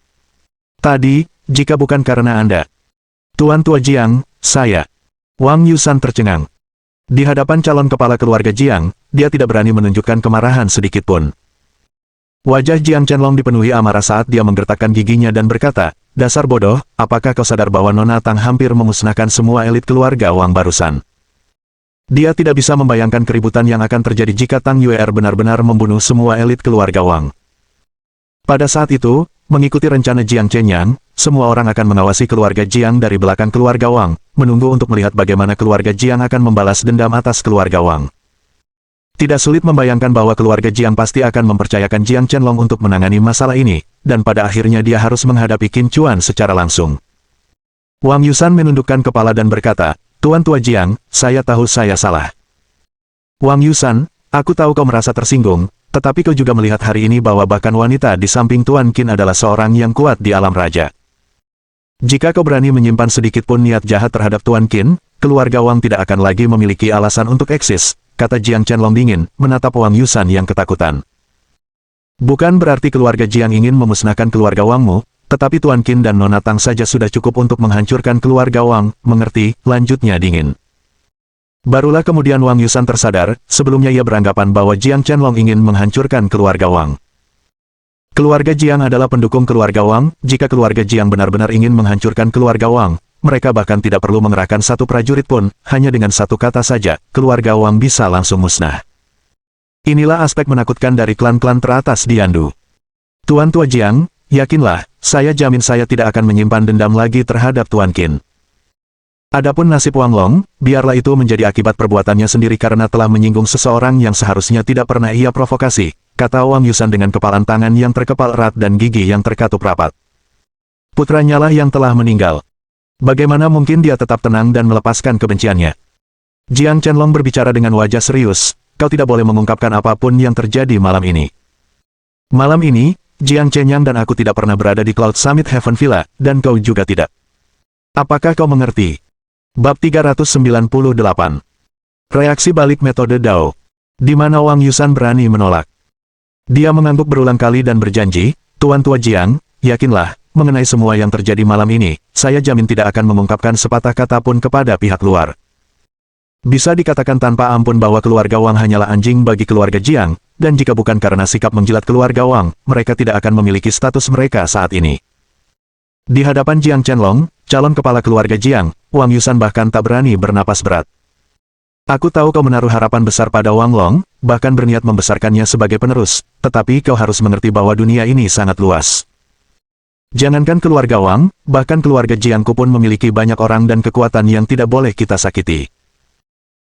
Tadi, jika bukan karena Anda." "Tuan Tua Jiang, saya..." Wang Yusan tercengang. Di hadapan calon kepala keluarga Jiang, dia tidak berani menunjukkan kemarahan sedikitpun. Wajah Jiang Chenlong dipenuhi amarah saat dia menggertakkan giginya dan berkata, "Dasar bodoh, apakah kau sadar bahwa Nona Tang hampir memusnahkan semua elit keluarga Wang barusan?" Dia tidak bisa membayangkan keributan yang akan terjadi jika Tang Yue'er benar-benar membunuh semua elit keluarga Wang. Pada saat itu, mengikuti rencana Jiang Chenyang, semua orang akan mengawasi keluarga Jiang dari belakang keluarga Wang, menunggu untuk melihat bagaimana keluarga Jiang akan membalas dendam atas keluarga Wang. Tidak sulit membayangkan bahwa keluarga Jiang pasti akan mempercayakan Jiang Chenlong untuk menangani masalah ini, dan pada akhirnya dia harus menghadapi Qin Chuan secara langsung. Wang Yusan menundukkan kepala dan berkata, "Tuan Tua Jiang, saya tahu saya salah." "Wang Yusan, aku tahu kau merasa tersinggung, tetapi kau juga melihat hari ini bahwa bahkan wanita di samping Tuan Qin adalah seorang yang kuat di alam raja. Jika kau berani menyimpan sedikit pun niat jahat terhadap Tuan Qin, keluarga Wang tidak akan lagi memiliki alasan untuk eksis," kata Jiang Chenlong dingin, menatap Wang Yusan yang ketakutan. "Bukan berarti keluarga Jiang ingin memusnahkan keluarga Wangmu, tetapi Tuan Qin dan Nona Tang saja sudah cukup untuk menghancurkan keluarga Wang, mengerti?" lanjutnya dingin. Barulah kemudian Wang Yusan tersadar, sebelumnya ia beranggapan bahwa Jiang Chenlong ingin menghancurkan keluarga Wang. Keluarga Jiang adalah pendukung keluarga Wang, jika keluarga Jiang benar-benar ingin menghancurkan keluarga Wang, mereka bahkan tidak perlu mengerahkan satu prajurit pun, hanya dengan satu kata saja, keluarga Wang bisa langsung musnah. Inilah aspek menakutkan dari klan-klan teratas di Yandu. "Tuan Tua Jiang, yakinlah, saya jamin saya tidak akan menyimpan dendam lagi terhadap Tuan Qin. Adapun nasib Wang Long, biarlah itu menjadi akibat perbuatannya sendiri karena telah menyinggung seseorang yang seharusnya tidak pernah ia provokasi," kata Wang Yusan dengan kepalan tangan yang terkepal erat dan gigi yang terkatup rapat. "Putranya lah yang telah meninggal. Bagaimana mungkin dia tetap tenang dan melepaskan kebenciannya?" Jiang Chenlong berbicara dengan wajah serius, "Kau tidak boleh mengungkapkan apapun yang terjadi malam ini. Malam ini, Jiang Chenyang dan aku tidak pernah berada di Cloud Summit Heaven Villa, dan kau juga tidak. Apakah kau mengerti?" Bab 398. Reaksi balik metode Dao. Di mana Wang Yusan berani menolak. Dia mengangguk berulang kali dan berjanji, "Tuan Tua Jiang, yakinlah, mengenai semua yang terjadi malam ini, saya jamin tidak akan mengungkapkan sepatah kata pun kepada pihak luar. Bisa dikatakan tanpa ampun bahwa keluarga Wang hanyalah anjing bagi keluarga Jiang, dan jika bukan karena sikap menjilat keluarga Wang, mereka tidak akan memiliki status mereka saat ini." Di hadapan Jiang Chenlong, calon kepala keluarga Jiang, Wang Yusan bahkan tak berani bernapas berat. "Aku tahu kau menaruh harapan besar pada Wang Long, bahkan berniat membesarkannya sebagai penerus, tetapi kau harus mengerti bahwa dunia ini sangat luas. Jangankan keluarga Wang, bahkan keluarga Jiangku pun memiliki banyak orang dan kekuatan yang tidak boleh kita sakiti."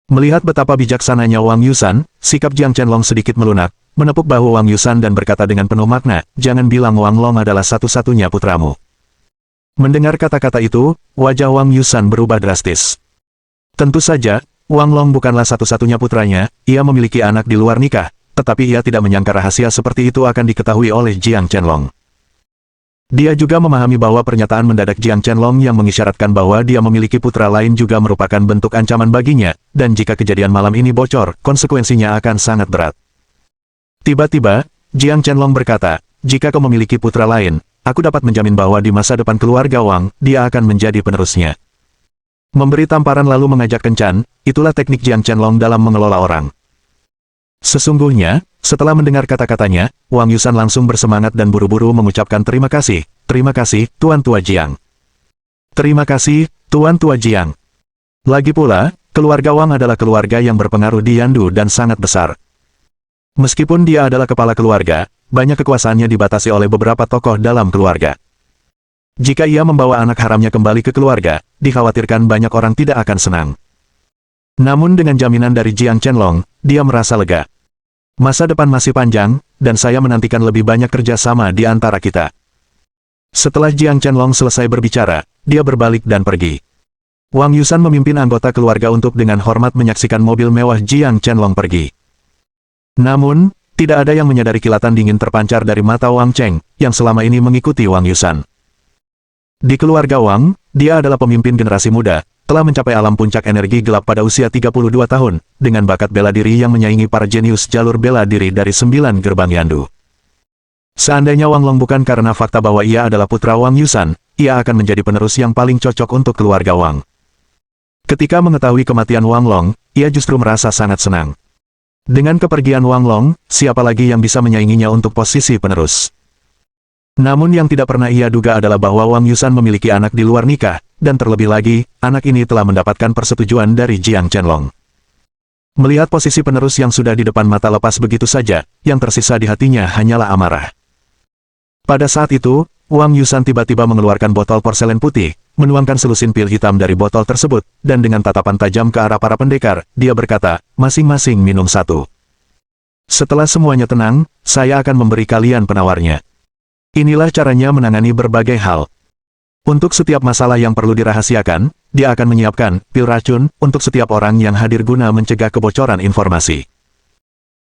Melihat betapa bijaksananya Wang Yusan, sikap Jiang Chenlong sedikit melunak, menepuk bahu Wang Yusan dan berkata dengan penuh makna, "Jangan bilang Wang Long adalah satu-satunya putramu." Mendengar kata-kata itu, wajah Wang Yusan berubah drastis. Tentu saja, Wang Long bukanlah satu-satunya putranya, ia memiliki anak di luar nikah, tetapi ia tidak menyangka rahasia seperti itu akan diketahui oleh Jiang Chenlong. Dia juga memahami bahwa pernyataan mendadak Jiang Chenlong yang mengisyaratkan bahwa dia memiliki putra lain juga merupakan bentuk ancaman baginya, dan jika kejadian malam ini bocor, konsekuensinya akan sangat berat. Tiba-tiba, Jiang Chenlong berkata, "Jika kau memiliki putra lain, aku dapat menjamin bahwa di masa depan keluarga Wang, dia akan menjadi penerusnya." Memberi tamparan lalu mengajak kencan, itulah teknik Jiang Chenlong dalam mengelola orang. Sesungguhnya, setelah mendengar kata-katanya, Wang Yusan langsung bersemangat dan buru-buru mengucapkan terima kasih, Tuan Tua Jiang. Terima kasih, Tuan Tua Jiang. Lagi pula, keluarga Wang adalah keluarga yang berpengaruh di Yandu dan sangat besar. Meskipun dia adalah kepala keluarga, banyak kekuasaannya dibatasi oleh beberapa tokoh dalam keluarga. Jika ia membawa anak haramnya kembali ke keluarga, dikhawatirkan banyak orang tidak akan senang. Namun dengan jaminan dari Jiang Chenlong, dia merasa lega. Masa depan masih panjang, dan saya menantikan lebih banyak kerjasama di antara kita. Setelah Jiang Chenlong selesai berbicara, dia berbalik dan pergi. Wang Yusan memimpin anggota keluarga untuk dengan hormat menyaksikan mobil mewah Jiang Chenlong pergi. Namun, tidak ada yang menyadari kilatan dingin terpancar dari mata Wang Cheng, yang selama ini mengikuti Wang Yusan. Di keluarga Wang, dia adalah pemimpin generasi muda, telah mencapai alam puncak energi gelap pada usia 32 tahun, dengan bakat bela diri yang menyaingi para jenius jalur bela diri dari 9 gerbang Yandu. Seandainya Wang Long bukan karena fakta bahwa ia adalah putra Wang Yusan, ia akan menjadi penerus yang paling cocok untuk keluarga Wang. Ketika mengetahui kematian Wang Long, ia justru merasa sangat senang. Dengan kepergian Wang Long, siapa lagi yang bisa menyainginya untuk posisi penerus? Namun yang tidak pernah ia duga adalah bahwa Wang Yusan memiliki anak di luar nikah, dan terlebih lagi, anak ini telah mendapatkan persetujuan dari Jiang Chenlong. Melihat posisi penerus yang sudah di depan mata lepas begitu saja, yang tersisa di hatinya hanyalah amarah. Pada saat itu, Wang Yusan tiba-tiba mengeluarkan botol porselen putih, menuangkan selusin pil hitam dari botol tersebut, dan dengan tatapan tajam ke arah para pendekar, dia berkata, masing-masing minum satu. Setelah semuanya tenang, saya akan memberi kalian penawarnya. Inilah caranya menangani berbagai hal. Untuk setiap masalah yang perlu dirahasiakan, dia akan menyiapkan pil racun untuk setiap orang yang hadir guna mencegah kebocoran informasi.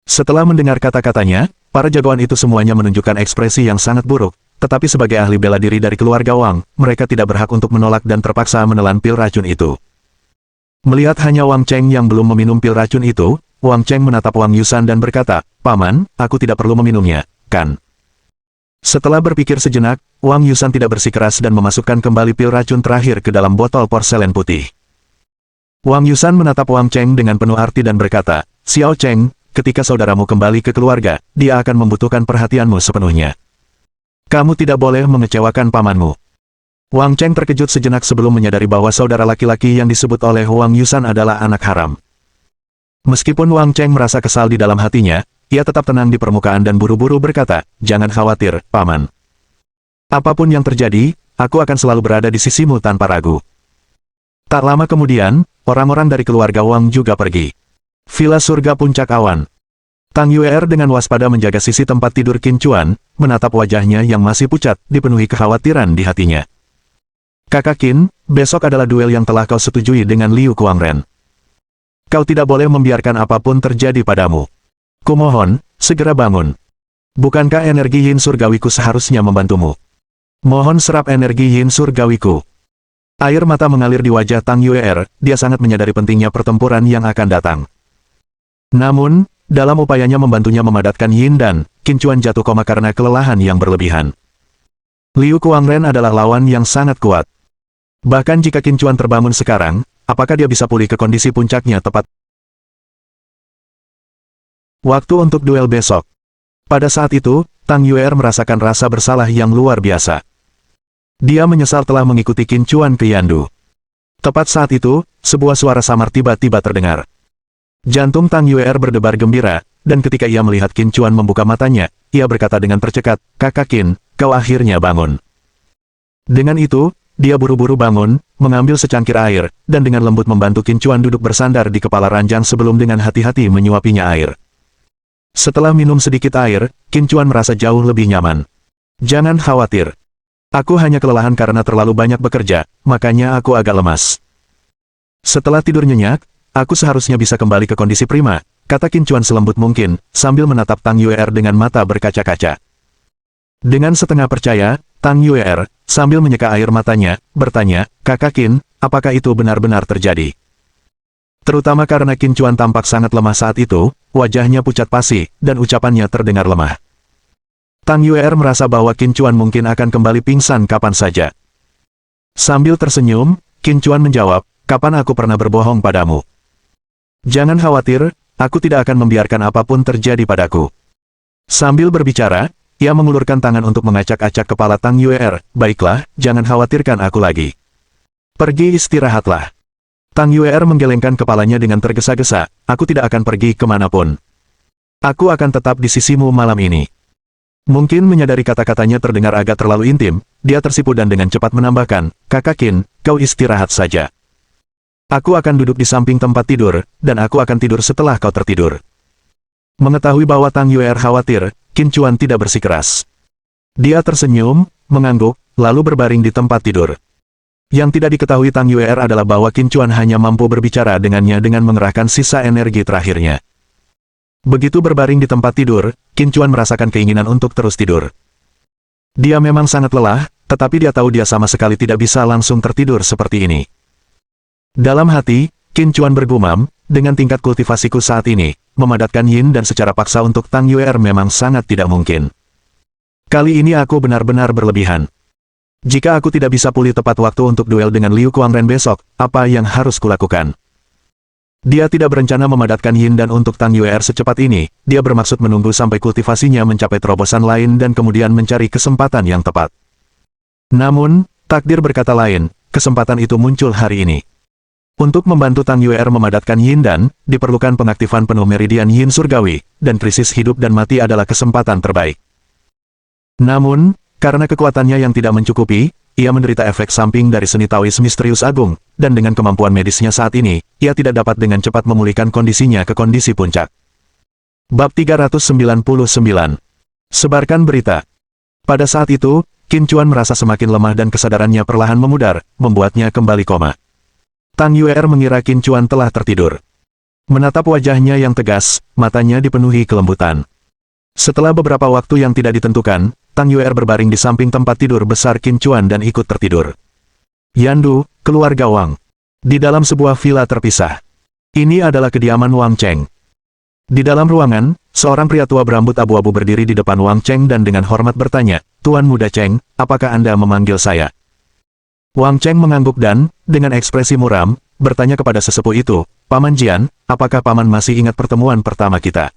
Setelah mendengar kata-katanya, para jagoan itu semuanya menunjukkan ekspresi yang sangat buruk, tetapi sebagai ahli bela diri dari keluarga Wang, mereka tidak berhak untuk menolak dan terpaksa menelan pil racun itu. Melihat hanya Wang Cheng yang belum meminum pil racun itu, Wang Cheng menatap Wang Yusan dan berkata, "Paman, aku tidak perlu meminumnya, kan?" Setelah berpikir sejenak, Wang Yusan tidak bersikeras dan memasukkan kembali pil racun terakhir ke dalam botol porselen putih. Wang Yusan menatap Wang Cheng dengan penuh arti dan berkata, "Xiao Cheng, ketika saudaramu kembali ke keluarga, dia akan membutuhkan perhatianmu sepenuhnya. Kamu tidak boleh mengecewakan pamanmu." Wang Cheng terkejut sejenak sebelum menyadari bahwa saudara laki-laki yang disebut oleh Wang Yusan adalah anak haram. Meskipun Wang Cheng merasa kesal di dalam hatinya, ia tetap tenang di permukaan dan buru-buru berkata, "Jangan khawatir, Paman. Apapun yang terjadi, aku akan selalu berada di sisimu tanpa ragu." Tak lama kemudian, orang-orang dari keluarga Wang juga pergi. Villa Surga Puncak Awan. Tang Yue'er dengan waspada menjaga sisi tempat tidur Qin Chuan, menatap wajahnya yang masih pucat, dipenuhi kekhawatiran di hatinya. "Kakak Qin, besok adalah duel yang telah kau setujui dengan Liu Kuangren. Kau tidak boleh membiarkan apapun terjadi padamu. Kumohon, segera bangun. Bukankah energi yin surgawiku seharusnya membantumu? Mohon serap energi yin surgawiku." Air mata mengalir di wajah Tang Yue'er, dia sangat menyadari pentingnya pertempuran yang akan datang. Namun, dalam upayanya membantunya memadatkan yin dan Qin Chuan jatuh koma karena kelelahan yang berlebihan. Liu Kuangren adalah lawan yang sangat kuat. Bahkan jika Qin Chuan terbangun sekarang, apakah dia bisa pulih ke kondisi puncaknya tepat waktu untuk duel besok? Pada saat itu, Tang Yue'er merasakan rasa bersalah yang luar biasa. Dia menyesal telah mengikuti Qin Chuan ke Yandu. Tepat saat itu, sebuah suara samar tiba-tiba terdengar. Jantung Tang Yue'er berdebar gembira, dan ketika ia melihat Qin Chuan membuka matanya, ia berkata dengan tercekat, "Kakak Qin, kau akhirnya bangun." Dengan itu, dia buru-buru bangun, mengambil secangkir air, dan dengan lembut membantu Qin Chuan duduk bersandar di kepala ranjang sebelum dengan hati-hati menyuapinya air. Setelah minum sedikit air, Qin Chuan merasa jauh lebih nyaman. "Jangan khawatir. Aku hanya kelelahan karena terlalu banyak bekerja, makanya aku agak lemas. Setelah tidur nyenyak, aku seharusnya bisa kembali ke kondisi prima," kata Qin Chuan selembut mungkin, sambil menatap Tang Yue'er dengan mata berkaca-kaca. Dengan setengah percaya, Tang Yue'er, sambil menyeka air matanya, bertanya, "Kakak Qin, apakah itu benar-benar terjadi?" Terutama karena Qin Chuan tampak sangat lemah saat itu, wajahnya pucat pasi, dan ucapannya terdengar lemah. Tang Yue'er merasa bahwa Qin Chuan mungkin akan kembali pingsan kapan saja. Sambil tersenyum, Qin Chuan menjawab, "Kapan aku pernah berbohong padamu? Jangan khawatir, aku tidak akan membiarkan apapun terjadi padaku." Sambil berbicara, ia mengulurkan tangan untuk mengacak-acak kepala Tang Yue'er, "Baiklah, jangan khawatirkan aku lagi. Pergi istirahatlah." Tang Yue'er menggelengkan kepalanya dengan tergesa-gesa, "Aku tidak akan pergi kemanapun. Aku akan tetap di sisimu malam ini." Mungkin menyadari kata-katanya terdengar agak terlalu intim, dia tersipu dan dengan cepat menambahkan, "Kakak Qin, kau istirahat saja. Aku akan duduk di samping tempat tidur, dan aku akan tidur setelah kau tertidur." Mengetahui bahwa Tang Yue'er khawatir, Qin Chuan tidak bersikeras. Dia tersenyum, mengangguk, lalu berbaring di tempat tidur. Yang tidak diketahui Tang Yue'er adalah bahwa Qin Chuan hanya mampu berbicara dengannya dengan mengerahkan sisa energi terakhirnya. Begitu berbaring di tempat tidur, Qin Chuan merasakan keinginan untuk terus tidur. Dia memang sangat lelah, tetapi dia tahu dia sama sekali tidak bisa langsung tertidur seperti ini. Dalam hati, Qin Chuan bergumam, dengan tingkat kultivasiku saat ini, memadatkan yin dan secara paksa untuk Tang Yuer memang sangat tidak mungkin. Kali ini aku benar-benar berlebihan. Jika aku tidak bisa pulih tepat waktu untuk duel dengan Liu Kuangren besok, apa yang harus kulakukan? Dia tidak berencana memadatkan yin dan untuk Tang Yuer secepat ini, dia bermaksud menunggu sampai kultivasinya mencapai terobosan lain dan kemudian mencari kesempatan yang tepat. Namun, takdir berkata lain, kesempatan itu muncul hari ini. Untuk membantu Tang Yuer memadatkan yin dan, diperlukan pengaktifan penuh meridian yin surgawi, dan krisis hidup dan mati adalah kesempatan terbaik. Namun, karena kekuatannya yang tidak mencukupi, ia menderita efek samping dari seni Taois misterius agung, dan dengan kemampuan medisnya saat ini, ia tidak dapat dengan cepat memulihkan kondisinya ke kondisi puncak. Bab 399. Sebarkan berita. Pada saat itu, Qin Chuan merasa semakin lemah dan kesadarannya perlahan memudar, membuatnya kembali koma. Tang Yuer mengira Qin Chuan telah tertidur. Menatap wajahnya yang tegas, matanya dipenuhi kelembutan. Setelah beberapa waktu yang tidak ditentukan, Tang Yuer berbaring di samping tempat tidur besar Qin Chuan dan ikut tertidur. Yandu, keluarga Wang. Di dalam sebuah villa terpisah. Ini adalah kediaman Wang Cheng. Di dalam ruangan, seorang pria tua berambut abu-abu berdiri di depan Wang Cheng dan dengan hormat bertanya, "Tuan Muda Cheng, apakah Anda memanggil saya?" Wang Cheng mengangguk dan, dengan ekspresi muram, bertanya kepada sesepuh itu, "Paman Jian, apakah Paman masih ingat pertemuan pertama kita?"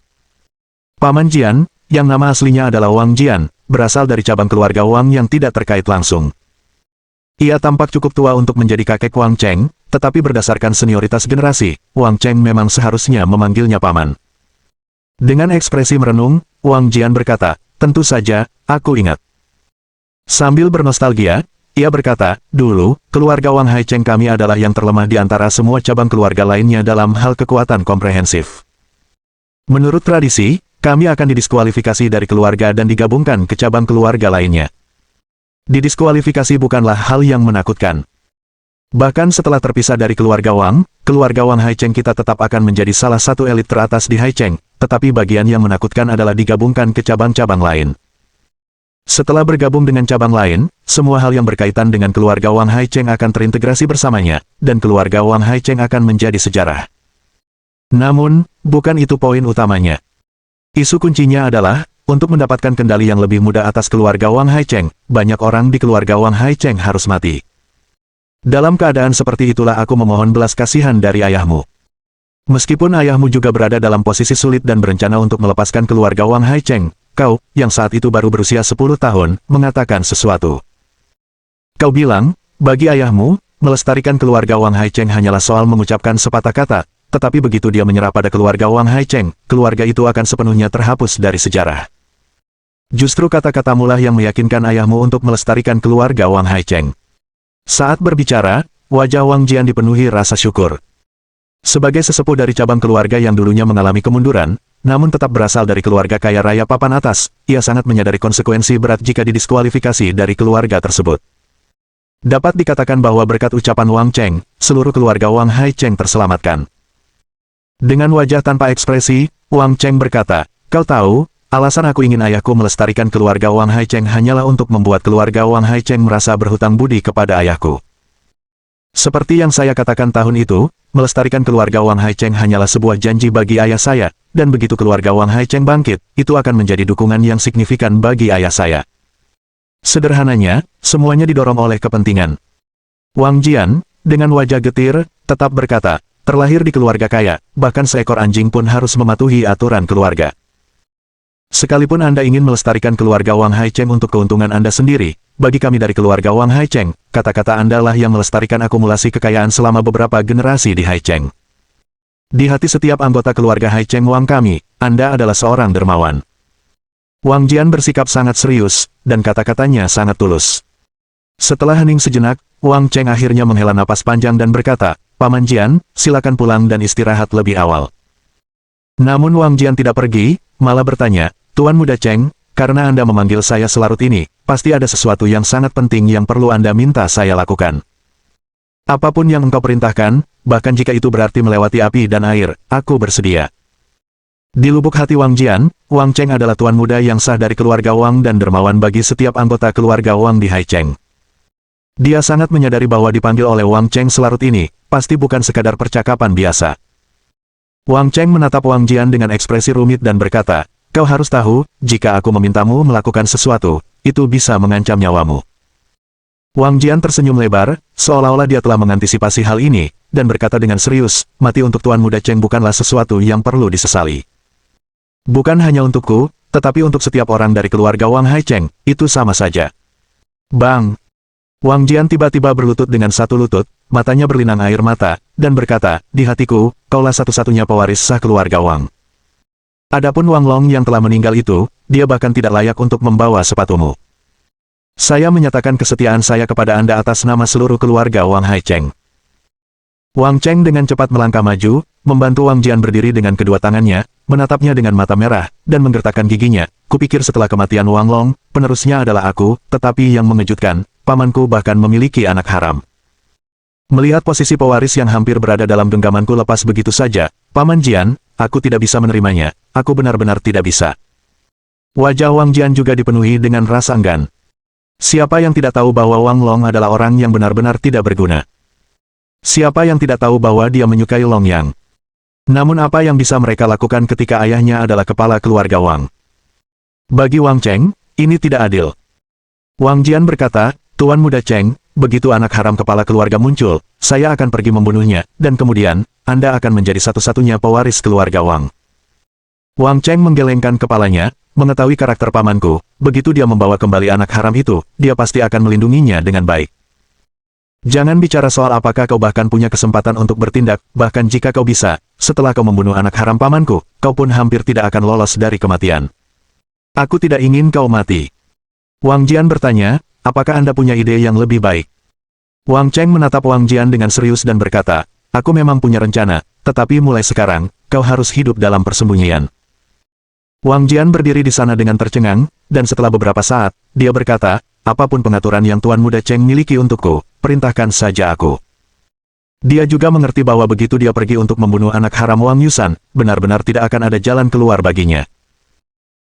Paman Jian, yang nama aslinya adalah Wang Jian, berasal dari cabang keluarga Wang yang tidak terkait langsung. Ia tampak cukup tua untuk menjadi kakek Wang Cheng, tetapi berdasarkan senioritas generasi, Wang Cheng memang seharusnya memanggilnya Paman. Dengan ekspresi merenung, Wang Jian berkata, "Tentu saja, aku ingat." Sambil bernostalgia, ia berkata, "Dulu, keluarga Wang Haicheng kami adalah yang terlemah di antara semua cabang keluarga lainnya dalam hal kekuatan komprehensif. Menurut tradisi, kami akan didiskualifikasi dari keluarga dan digabungkan ke cabang keluarga lainnya. Didiskualifikasi bukanlah hal yang menakutkan. Bahkan setelah terpisah dari keluarga Wang Haicheng kita tetap akan menjadi salah satu elit teratas di Haicheng, tetapi bagian yang menakutkan adalah digabungkan ke cabang-cabang lain. Setelah bergabung dengan cabang lain, semua hal yang berkaitan dengan keluarga Wang Haicheng akan terintegrasi bersamanya, dan keluarga Wang Haicheng akan menjadi sejarah. Namun, bukan itu poin utamanya. Isu kuncinya adalah, untuk mendapatkan kendali yang lebih mudah atas keluarga Wang Haicheng, banyak orang di keluarga Wang Haicheng harus mati. Dalam keadaan seperti itulah aku memohon belas kasihan dari ayahmu. Meskipun ayahmu juga berada dalam posisi sulit dan berencana untuk melepaskan keluarga Wang Haicheng, kau, yang saat itu baru berusia 10 tahun, mengatakan sesuatu. Kau bilang, bagi ayahmu, melestarikan keluarga Wang Haicheng hanyalah soal mengucapkan sepatah kata, tetapi begitu dia menyerah pada keluarga Wang Haicheng, keluarga itu akan sepenuhnya terhapus dari sejarah. Justru kata-katamulah yang meyakinkan ayahmu untuk melestarikan keluarga Wang Haicheng. Saat berbicara, wajah Wang Jian dipenuhi rasa syukur. Sebagai sesepuh dari cabang keluarga yang dulunya mengalami kemunduran, namun tetap berasal dari keluarga kaya raya papan atas, ia sangat menyadari konsekuensi berat jika didiskualifikasi dari keluarga tersebut. Dapat dikatakan bahwa berkat ucapan Wang Cheng, seluruh keluarga Wang Haicheng terselamatkan. Dengan wajah tanpa ekspresi, Wang Cheng berkata, "Kau tahu, alasan aku ingin ayahku melestarikan keluarga Wang Haicheng hanyalah untuk membuat keluarga Wang Haicheng merasa berhutang budi kepada ayahku. Seperti yang saya katakan tahun itu, melestarikan keluarga Wang Haicheng hanyalah sebuah janji bagi ayah saya, dan begitu keluarga Wang Haicheng bangkit, itu akan menjadi dukungan yang signifikan bagi ayah saya. Sederhananya, semuanya didorong oleh kepentingan." Wang Jian, dengan wajah getir, tetap berkata, "Terlahir di keluarga kaya, bahkan seekor anjing pun harus mematuhi aturan keluarga. Sekalipun Anda ingin melestarikan keluarga Wang Haicheng untuk keuntungan Anda sendiri, bagi kami dari keluarga Wang Haicheng, kata-kata Anda lah yang melestarikan akumulasi kekayaan selama beberapa generasi di Haicheng. Di hati setiap anggota keluarga Haicheng Wang kami, Anda adalah seorang dermawan." Wang Jian bersikap sangat serius, dan kata-katanya sangat tulus. Setelah hening sejenak, Wang Cheng akhirnya menghela napas panjang dan berkata, "Paman Jian, silakan pulang dan istirahat lebih awal." Namun Wang Jian tidak pergi, malah bertanya, "Tuan Muda Cheng, karena Anda memanggil saya selarut ini, pasti ada sesuatu yang sangat penting yang perlu Anda minta saya lakukan. Apapun yang engkau perintahkan, bahkan jika itu berarti melewati api dan air, aku bersedia." Di lubuk hati Wang Jian, Wang Cheng adalah tuan muda yang sah dari keluarga Wang dan dermawan bagi setiap anggota keluarga Wang di Haicheng. Dia sangat menyadari bahwa dipanggil oleh Wang Cheng selarut ini, pasti bukan sekadar percakapan biasa. Wang Cheng menatap Wang Jian dengan ekspresi rumit dan berkata, "Kau harus tahu, jika aku memintamu melakukan sesuatu, itu bisa mengancam nyawamu." Wang Jian tersenyum lebar, seolah-olah dia telah mengantisipasi hal ini, dan berkata dengan serius, "Mati untuk Tuan Muda Cheng bukanlah sesuatu yang perlu disesali. Bukan hanya untukku, tetapi untuk setiap orang dari keluarga Wang Hai Cheng, itu sama saja." Bang! Wang Jian tiba-tiba berlutut dengan satu lutut, matanya berlinang air mata, dan berkata, "Di hatiku, kaulah satu-satunya pewaris sah keluarga Wang. Adapun Wang Long yang telah meninggal itu, dia bahkan tidak layak untuk membawa sepatumu. Saya menyatakan kesetiaan saya kepada Anda atas nama seluruh keluarga Wang Hai Cheng." Wang Cheng dengan cepat melangkah maju, membantu Wang Jian berdiri dengan kedua tangannya, menatapnya dengan mata merah, dan menggertakkan giginya. "Kupikir setelah kematian Wang Long, penerusnya adalah aku, tetapi yang mengejutkan, pamanku bahkan memiliki anak haram. Melihat posisi pewaris yang hampir berada dalam genggamanku lepas begitu saja, Paman Jian, aku tidak bisa menerimanya, aku benar-benar tidak bisa." Wajah Wang Jian juga dipenuhi dengan rasa enggan. Siapa yang tidak tahu bahwa Wang Long adalah orang yang benar-benar tidak berguna? Siapa yang tidak tahu bahwa dia menyukai Long Yang? Namun apa yang bisa mereka lakukan ketika ayahnya adalah kepala keluarga Wang? Bagi Wang Cheng, ini tidak adil. Wang Jian berkata, "Tuan Muda Cheng, begitu anak haram kepala keluarga muncul, saya akan pergi membunuhnya, dan kemudian, Anda akan menjadi satu-satunya pewaris keluarga Wang." Wang Cheng menggelengkan kepalanya, mengetahui karakter pamanku, begitu dia membawa kembali anak haram itu, dia pasti akan melindunginya dengan baik. Jangan bicara soal apakah kau bahkan punya kesempatan untuk bertindak, bahkan jika kau bisa, setelah kau membunuh anak haram pamanku, kau pun hampir tidak akan lolos dari kematian. Aku tidak ingin kau mati. Wang Jian bertanya, "Apakah Anda punya ide yang lebih baik?" Wang Cheng menatap Wang Jian dengan serius dan berkata, "Aku memang punya rencana, tetapi mulai sekarang, kau harus hidup dalam persembunyian." Wang Jian berdiri di sana dengan tercengang, dan setelah beberapa saat, dia berkata, "Apapun pengaturan yang Tuan Muda Cheng miliki untukku, perintahkan saja aku." Dia juga mengerti bahwa begitu dia pergi untuk membunuh anak haram Wang Yusan, benar-benar tidak akan ada jalan keluar baginya.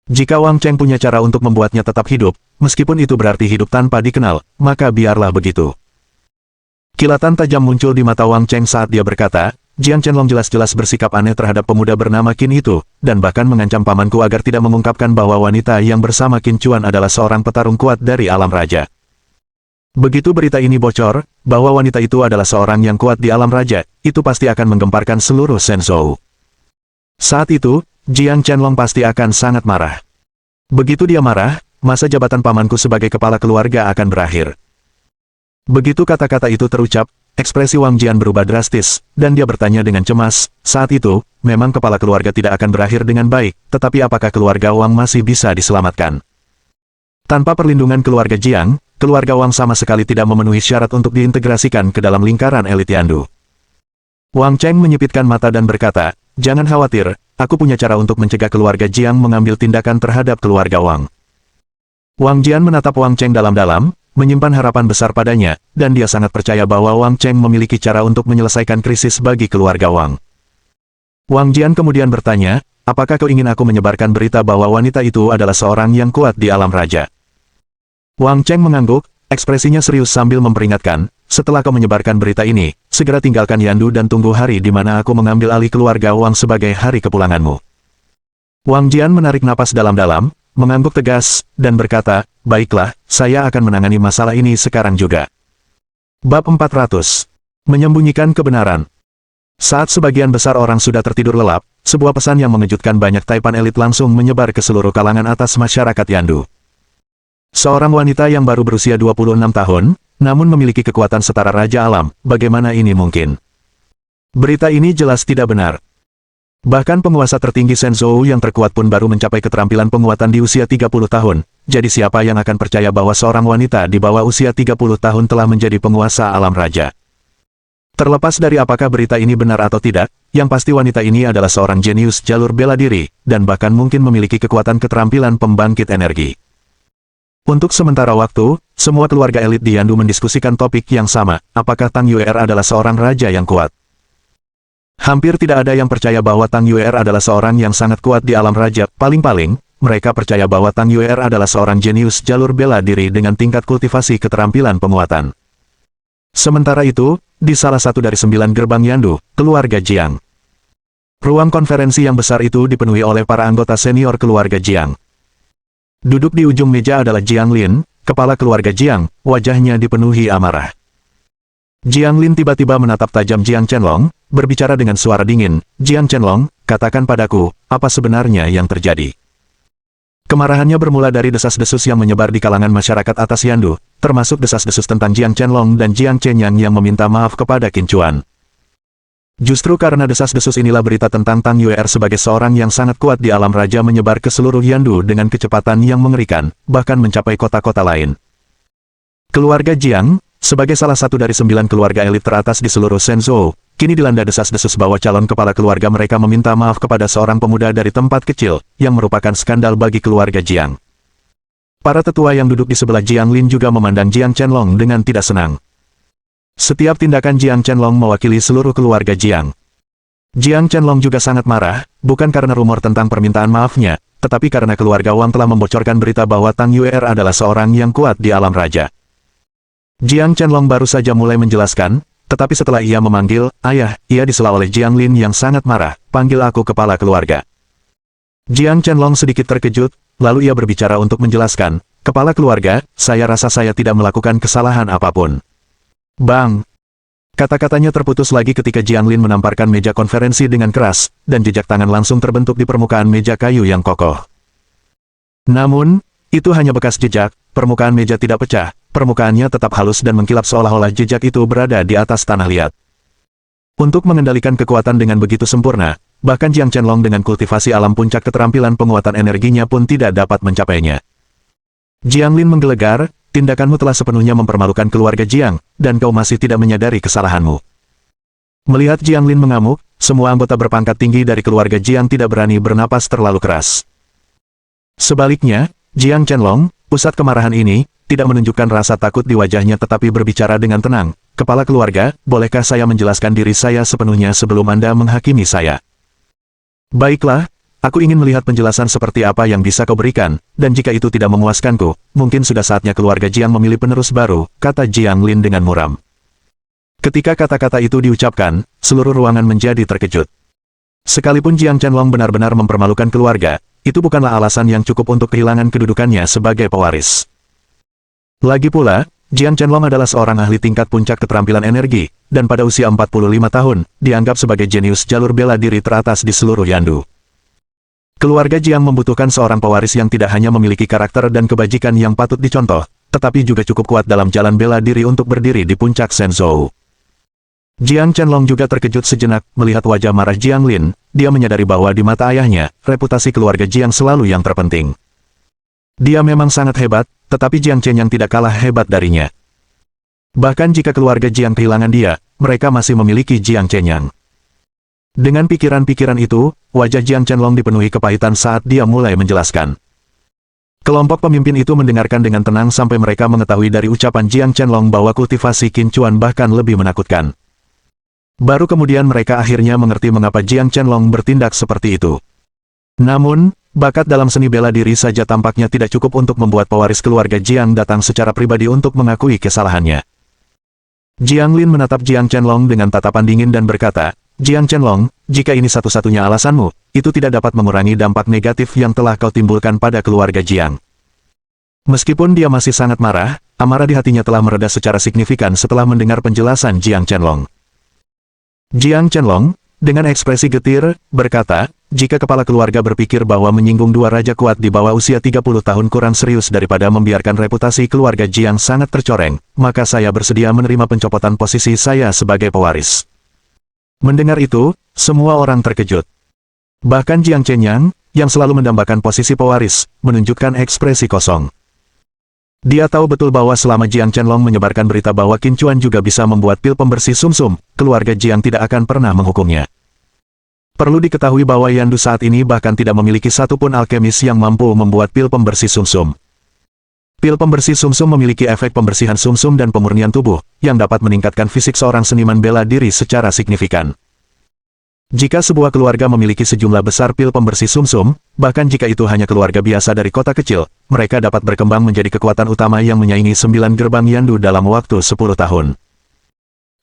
Jika Wang Cheng punya cara untuk membuatnya tetap hidup, meskipun itu berarti hidup tanpa dikenal, maka biarlah begitu. Kilatan tajam muncul di mata Wang Cheng saat dia berkata, "Jiang Chenlong jelas-jelas bersikap aneh terhadap pemuda bernama Qin itu, dan bahkan mengancam pamanku agar tidak mengungkapkan bahwa wanita yang bersama Qin Chuan adalah seorang petarung kuat dari alam raja. Begitu berita ini bocor, bahwa wanita itu adalah seorang yang kuat di alam raja, itu pasti akan menggemparkan seluruh Shenzhou. Saat itu, Jiang Chenlong pasti akan sangat marah. Begitu dia marah, masa jabatan pamanku sebagai kepala keluarga akan berakhir." Begitu kata-kata itu terucap, ekspresi Wang Jian berubah drastis, dan dia bertanya dengan cemas, "Saat itu, memang kepala keluarga tidak akan berakhir dengan baik, tetapi apakah keluarga Wang masih bisa diselamatkan? Tanpa perlindungan keluarga Jiang, keluarga Wang sama sekali tidak memenuhi syarat untuk diintegrasikan ke dalam lingkaran elit Yandu." Wang Cheng menyipitkan mata dan berkata, "Jangan khawatir, aku punya cara untuk mencegah keluarga Jiang mengambil tindakan terhadap keluarga Wang." Wang Jian menatap Wang Cheng dalam-dalam, menyimpan harapan besar padanya, dan dia sangat percaya bahwa Wang Cheng memiliki cara untuk menyelesaikan krisis bagi keluarga Wang. Wang Jian kemudian bertanya, "Apakah kau ingin aku menyebarkan berita bahwa wanita itu adalah seorang yang kuat di alam raja?" Wang Cheng mengangguk, ekspresinya serius sambil memperingatkan, "Setelah kau menyebarkan berita ini, segera tinggalkan Yandu dan tunggu hari di mana aku mengambil alih keluarga Wang sebagai hari kepulanganmu." Wang Jian menarik napas dalam-dalam, mengangguk tegas, dan berkata, "Baiklah, saya akan menangani masalah ini sekarang juga." Bab 400. Menyembunyikan kebenaran. Saat sebagian besar orang sudah tertidur lelap, sebuah pesan yang mengejutkan banyak taipan elit langsung menyebar ke seluruh kalangan atas masyarakat Yandu. Seorang wanita yang baru berusia 26 tahun, namun memiliki kekuatan setara Raja Alam, bagaimana ini mungkin? Berita ini jelas tidak benar. Bahkan penguasa tertinggi Shenzhou yang terkuat pun baru mencapai keterampilan penguatan di usia 30 tahun, jadi siapa yang akan percaya bahwa seorang wanita di bawah usia 30 tahun telah menjadi penguasa alam raja? Terlepas dari apakah berita ini benar atau tidak, yang pasti wanita ini adalah seorang jenius jalur bela diri, dan bahkan mungkin memiliki kekuatan keterampilan pembangkit energi. Untuk sementara waktu, semua keluarga elit di Yandu mendiskusikan topik yang sama, apakah Tang Yuer adalah seorang raja yang kuat. Hampir tidak ada yang percaya bahwa Tang Yuer adalah seorang yang sangat kuat di alam raja, paling-paling, mereka percaya bahwa Tang Yuer adalah seorang jenius jalur bela diri dengan tingkat kultivasi keterampilan penguatan. Sementara itu, di salah satu dari 9 gerbang Yandu, keluarga Jiang. Ruang konferensi yang besar itu dipenuhi oleh para anggota senior keluarga Jiang. Duduk di ujung meja adalah Jiang Lin, kepala keluarga Jiang, wajahnya dipenuhi amarah. Jiang Lin tiba-tiba menatap tajam Jiang Chenlong, berbicara dengan suara dingin, "Jiang Chenlong, katakan padaku, apa sebenarnya yang terjadi?" Kemarahannya bermula dari desas-desus yang menyebar di kalangan masyarakat atas Yandu, termasuk desas-desus tentang Jiang Chenlong dan Jiang Chenyang yang meminta maaf kepada Qin Chuan. Justru karena desas-desus inilah berita tentang Tang Yue'er sebagai seorang yang sangat kuat di alam raja menyebar ke seluruh Yandu dengan kecepatan yang mengerikan, bahkan mencapai kota-kota lain. Keluarga Jiang, sebagai salah satu dari 9 keluarga elit teratas di seluruh Shenzhou, kini dilanda desas-desus bahwa calon kepala keluarga mereka meminta maaf kepada seorang pemuda dari tempat kecil, yang merupakan skandal bagi keluarga Jiang. Para tetua yang duduk di sebelah Jiang Lin juga memandang Jiang Chenlong dengan tidak senang. Setiap tindakan Jiang Chenlong mewakili seluruh keluarga Jiang. Jiang Chenlong juga sangat marah, bukan karena rumor tentang permintaan maafnya, tetapi karena keluarga Wang telah membocorkan berita bahwa Tang Yue'er adalah seorang yang kuat di alam raja. Jiang Chenlong baru saja mulai menjelaskan, tetapi setelah ia memanggil, "Ayah," ia disela oleh Jiang Lin yang sangat marah, "Panggil aku kepala keluarga." Jiang Chenlong sedikit terkejut, lalu ia berbicara untuk menjelaskan, "Kepala keluarga, saya rasa saya tidak melakukan kesalahan apapun." Bang! Kata-katanya terputus lagi ketika Jiang Lin menamparkan meja konferensi dengan keras, dan jejak tangan langsung terbentuk di permukaan meja kayu yang kokoh. Namun, itu hanya bekas jejak, permukaan meja tidak pecah, permukaannya tetap halus dan mengkilap seolah-olah jejak itu berada di atas tanah liat. Untuk mengendalikan kekuatan dengan begitu sempurna, bahkan Jiang Chenlong dengan kultivasi alam puncak keterampilan penguatan energinya pun tidak dapat mencapainya. Jiang Lin menggelegar, "Tindakanmu telah sepenuhnya mempermalukan keluarga Jiang, dan kau masih tidak menyadari kesalahanmu." Melihat Jiang Lin mengamuk, semua anggota berpangkat tinggi dari keluarga Jiang tidak berani bernapas terlalu keras. Sebaliknya, Jiang Chenlong, pusat kemarahan ini, tidak menunjukkan rasa takut di wajahnya tetapi berbicara dengan tenang, "Kepala keluarga, bolehkah saya menjelaskan diri saya sepenuhnya sebelum Anda menghakimi saya?" "Baiklah, aku ingin melihat penjelasan seperti apa yang bisa kau berikan, dan jika itu tidak memuaskanku, mungkin sudah saatnya keluarga Jiang memilih penerus baru," kata Jiang Lin dengan muram. Ketika kata-kata itu diucapkan, seluruh ruangan menjadi terkejut. Sekalipun Jiang Chenlong benar-benar mempermalukan keluarga, itu bukanlah alasan yang cukup untuk kehilangan kedudukannya sebagai pewaris. Lagi pula, Jiang Chenlong adalah seorang ahli tingkat puncak keterampilan energi, dan pada usia 45 tahun, dianggap sebagai jenius jalur bela diri teratas di seluruh Yandu. Keluarga Jiang membutuhkan seorang pewaris yang tidak hanya memiliki karakter dan kebajikan yang patut dicontoh, tetapi juga cukup kuat dalam jalan bela diri untuk berdiri di puncak Shenzhou. Jiang Chenlong juga terkejut sejenak melihat wajah marah Jiang Lin, dia menyadari bahwa di mata ayahnya, reputasi keluarga Jiang selalu yang terpenting. Dia memang sangat hebat, tetapi Jiang Chenyang tidak kalah hebat darinya. Bahkan jika keluarga Jiang kehilangan dia, mereka masih memiliki Jiang Chenyang. Dengan pikiran-pikiran itu, wajah Jiang Chenlong dipenuhi kepahitan saat dia mulai menjelaskan. Kelompok pemimpin itu mendengarkan dengan tenang sampai mereka mengetahui dari ucapan Jiang Chenlong bahwa kultivasi Qin Chuan bahkan lebih menakutkan. Baru kemudian mereka akhirnya mengerti mengapa Jiang Chenlong bertindak seperti itu. Namun, bakat dalam seni bela diri saja tampaknya tidak cukup untuk membuat pewaris keluarga Jiang datang secara pribadi untuk mengakui kesalahannya. Jiang Lin menatap Jiang Chenlong dengan tatapan dingin dan berkata, "Jiang Chenlong, jika ini satu-satunya alasanmu, itu tidak dapat mengurangi dampak negatif yang telah kau timbulkan pada keluarga Jiang." Meskipun dia masih sangat marah, amarah di hatinya telah mereda secara signifikan setelah mendengar penjelasan Jiang Chenlong. Jiang Chenlong, dengan ekspresi getir, berkata, "Jika kepala keluarga berpikir bahwa menyinggung dua raja kuat di bawah usia 30 tahun kurang serius daripada membiarkan reputasi keluarga Jiang sangat tercoreng, maka saya bersedia menerima pencopotan posisi saya sebagai pewaris." Mendengar itu, semua orang terkejut. Bahkan Jiang Chenyang, yang selalu mendambakan posisi pewaris, menunjukkan ekspresi kosong. Dia tahu betul bahwa selama Jiang Chenlong menyebarkan berita bahwa Qin Chuan juga bisa membuat pil pembersih sumsum, keluarga Jiang tidak akan pernah menghukumnya. Perlu diketahui bahwa Yandu saat ini bahkan tidak memiliki satupun alkemis yang mampu membuat pil pembersih sumsum. Pil pembersih sumsum memiliki efek pembersihan sumsum dan pemurnian tubuh, yang dapat meningkatkan fisik seorang seniman bela diri secara signifikan. Jika sebuah keluarga memiliki sejumlah besar pil pembersih sumsum, bahkan jika itu hanya keluarga biasa dari kota kecil, mereka dapat berkembang menjadi kekuatan utama yang menyaingi 9 gerbang Yandu dalam waktu 10 tahun.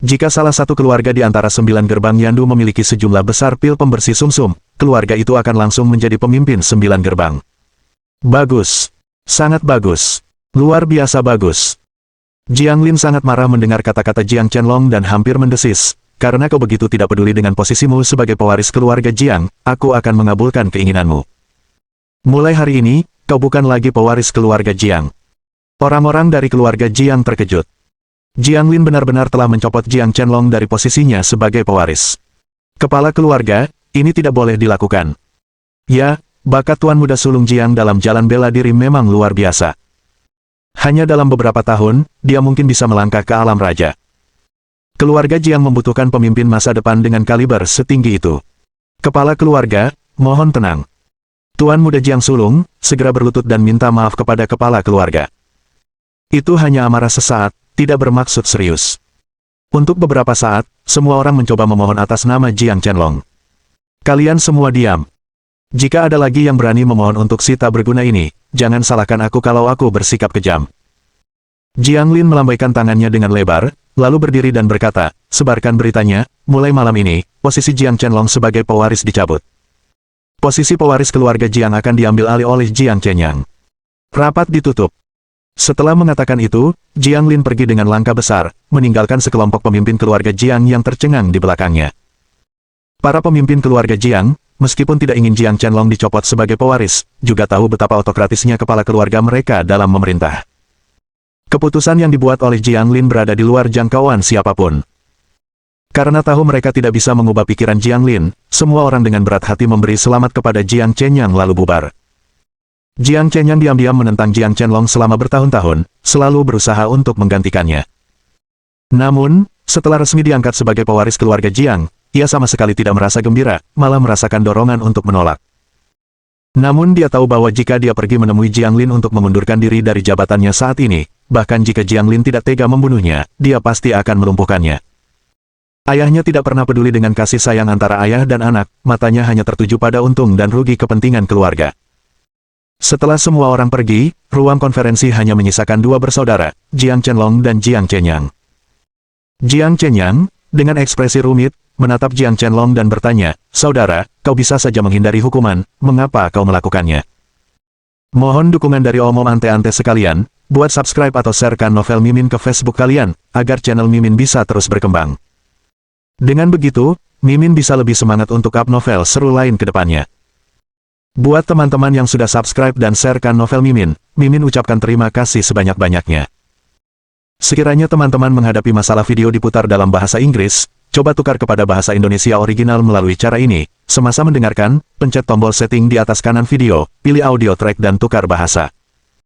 Jika salah satu keluarga di antara 9 gerbang Yandu memiliki sejumlah besar pil pembersih sumsum, keluarga itu akan langsung menjadi pemimpin 9 gerbang. Bagus. Sangat bagus. Luar biasa bagus. Jiang Lin sangat marah mendengar kata-kata Jiang Chenlong dan hampir mendesis. Karena kau begitu tidak peduli dengan posisimu sebagai pewaris keluarga Jiang, aku akan mengabulkan keinginanmu. Mulai hari ini, kau bukan lagi pewaris keluarga Jiang. Orang-orang dari keluarga Jiang terkejut. Jiang Lin benar-benar telah mencopot Jiang Chenlong dari posisinya sebagai pewaris kepala keluarga. Ini tidak boleh dilakukan. Ya, bakat Tuan Muda Sulung Jiang dalam jalan bela diri memang luar biasa. Hanya dalam beberapa tahun, dia mungkin bisa melangkah ke alam raja. Keluarga Jiang membutuhkan pemimpin masa depan dengan kaliber setinggi itu. Kepala keluarga, mohon tenang. Tuan Muda Jiang Sulung, segera berlutut dan minta maaf kepada kepala keluarga. Itu hanya amarah sesaat, tidak bermaksud serius. Untuk beberapa saat, semua orang mencoba memohon atas nama Jiang Chenlong. Kalian semua diam. Jika ada lagi yang berani memohon untuk sita berguna ini, jangan salahkan aku kalau aku bersikap kejam. Jiang Lin melambaikan tangannya dengan lebar, lalu berdiri dan berkata, sebarkan beritanya, mulai malam ini, posisi Jiang Chenlong sebagai pewaris dicabut. Posisi pewaris keluarga Jiang akan diambil alih oleh Jiang Chenyang. Rapat ditutup. Setelah mengatakan itu, Jiang Lin pergi dengan langkah besar, meninggalkan sekelompok pemimpin keluarga Jiang yang tercengang di belakangnya. Para pemimpin keluarga Jiang, meskipun tidak ingin Jiang Chenlong dicopot sebagai pewaris, juga tahu betapa otokratisnya kepala keluarga mereka dalam memerintah. Keputusan yang dibuat oleh Jiang Lin berada di luar jangkauan siapapun. Karena tahu mereka tidak bisa mengubah pikiran Jiang Lin, semua orang dengan berat hati memberi selamat kepada Jiang Chenyang lalu bubar. Jiang Chenyang diam-diam menentang Jiang Chenlong selama bertahun-tahun, selalu berusaha untuk menggantikannya. Namun, setelah resmi diangkat sebagai pewaris keluarga Jiang, ia sama sekali tidak merasa gembira, malah merasakan dorongan untuk menolak. Namun dia tahu bahwa jika dia pergi menemui Jiang Lin untuk mengundurkan diri dari jabatannya saat ini, bahkan jika Jiang Lin tidak tega membunuhnya, dia pasti akan melumpuhkannya. Ayahnya tidak pernah peduli dengan kasih sayang antara ayah dan anak, matanya hanya tertuju pada untung dan rugi kepentingan keluarga. Setelah semua orang pergi, ruang konferensi hanya menyisakan dua bersaudara, Jiang Chenlong dan Jiang Chenyang. Jiang Chenyang, dengan ekspresi rumit, menatap Jiang Chenlong dan bertanya, saudara, kau bisa saja menghindari hukuman, mengapa kau melakukannya? Mohon dukungan dari omom ante-ante sekalian, buat subscribe atau sharekan novel Mimin ke Facebook kalian, agar channel Mimin bisa terus berkembang. Dengan begitu, Mimin bisa lebih semangat untuk up novel seru lain ke depannya. Buat teman-teman yang sudah subscribe dan sharekan novel Mimin, Mimin ucapkan terima kasih sebanyak-banyaknya. Sekiranya teman-teman menghadapi masalah video diputar dalam bahasa Inggris, coba tukar kepada bahasa Indonesia original melalui cara ini. Semasa mendengarkan, pencet tombol setting di atas kanan video, pilih audio track dan tukar bahasa.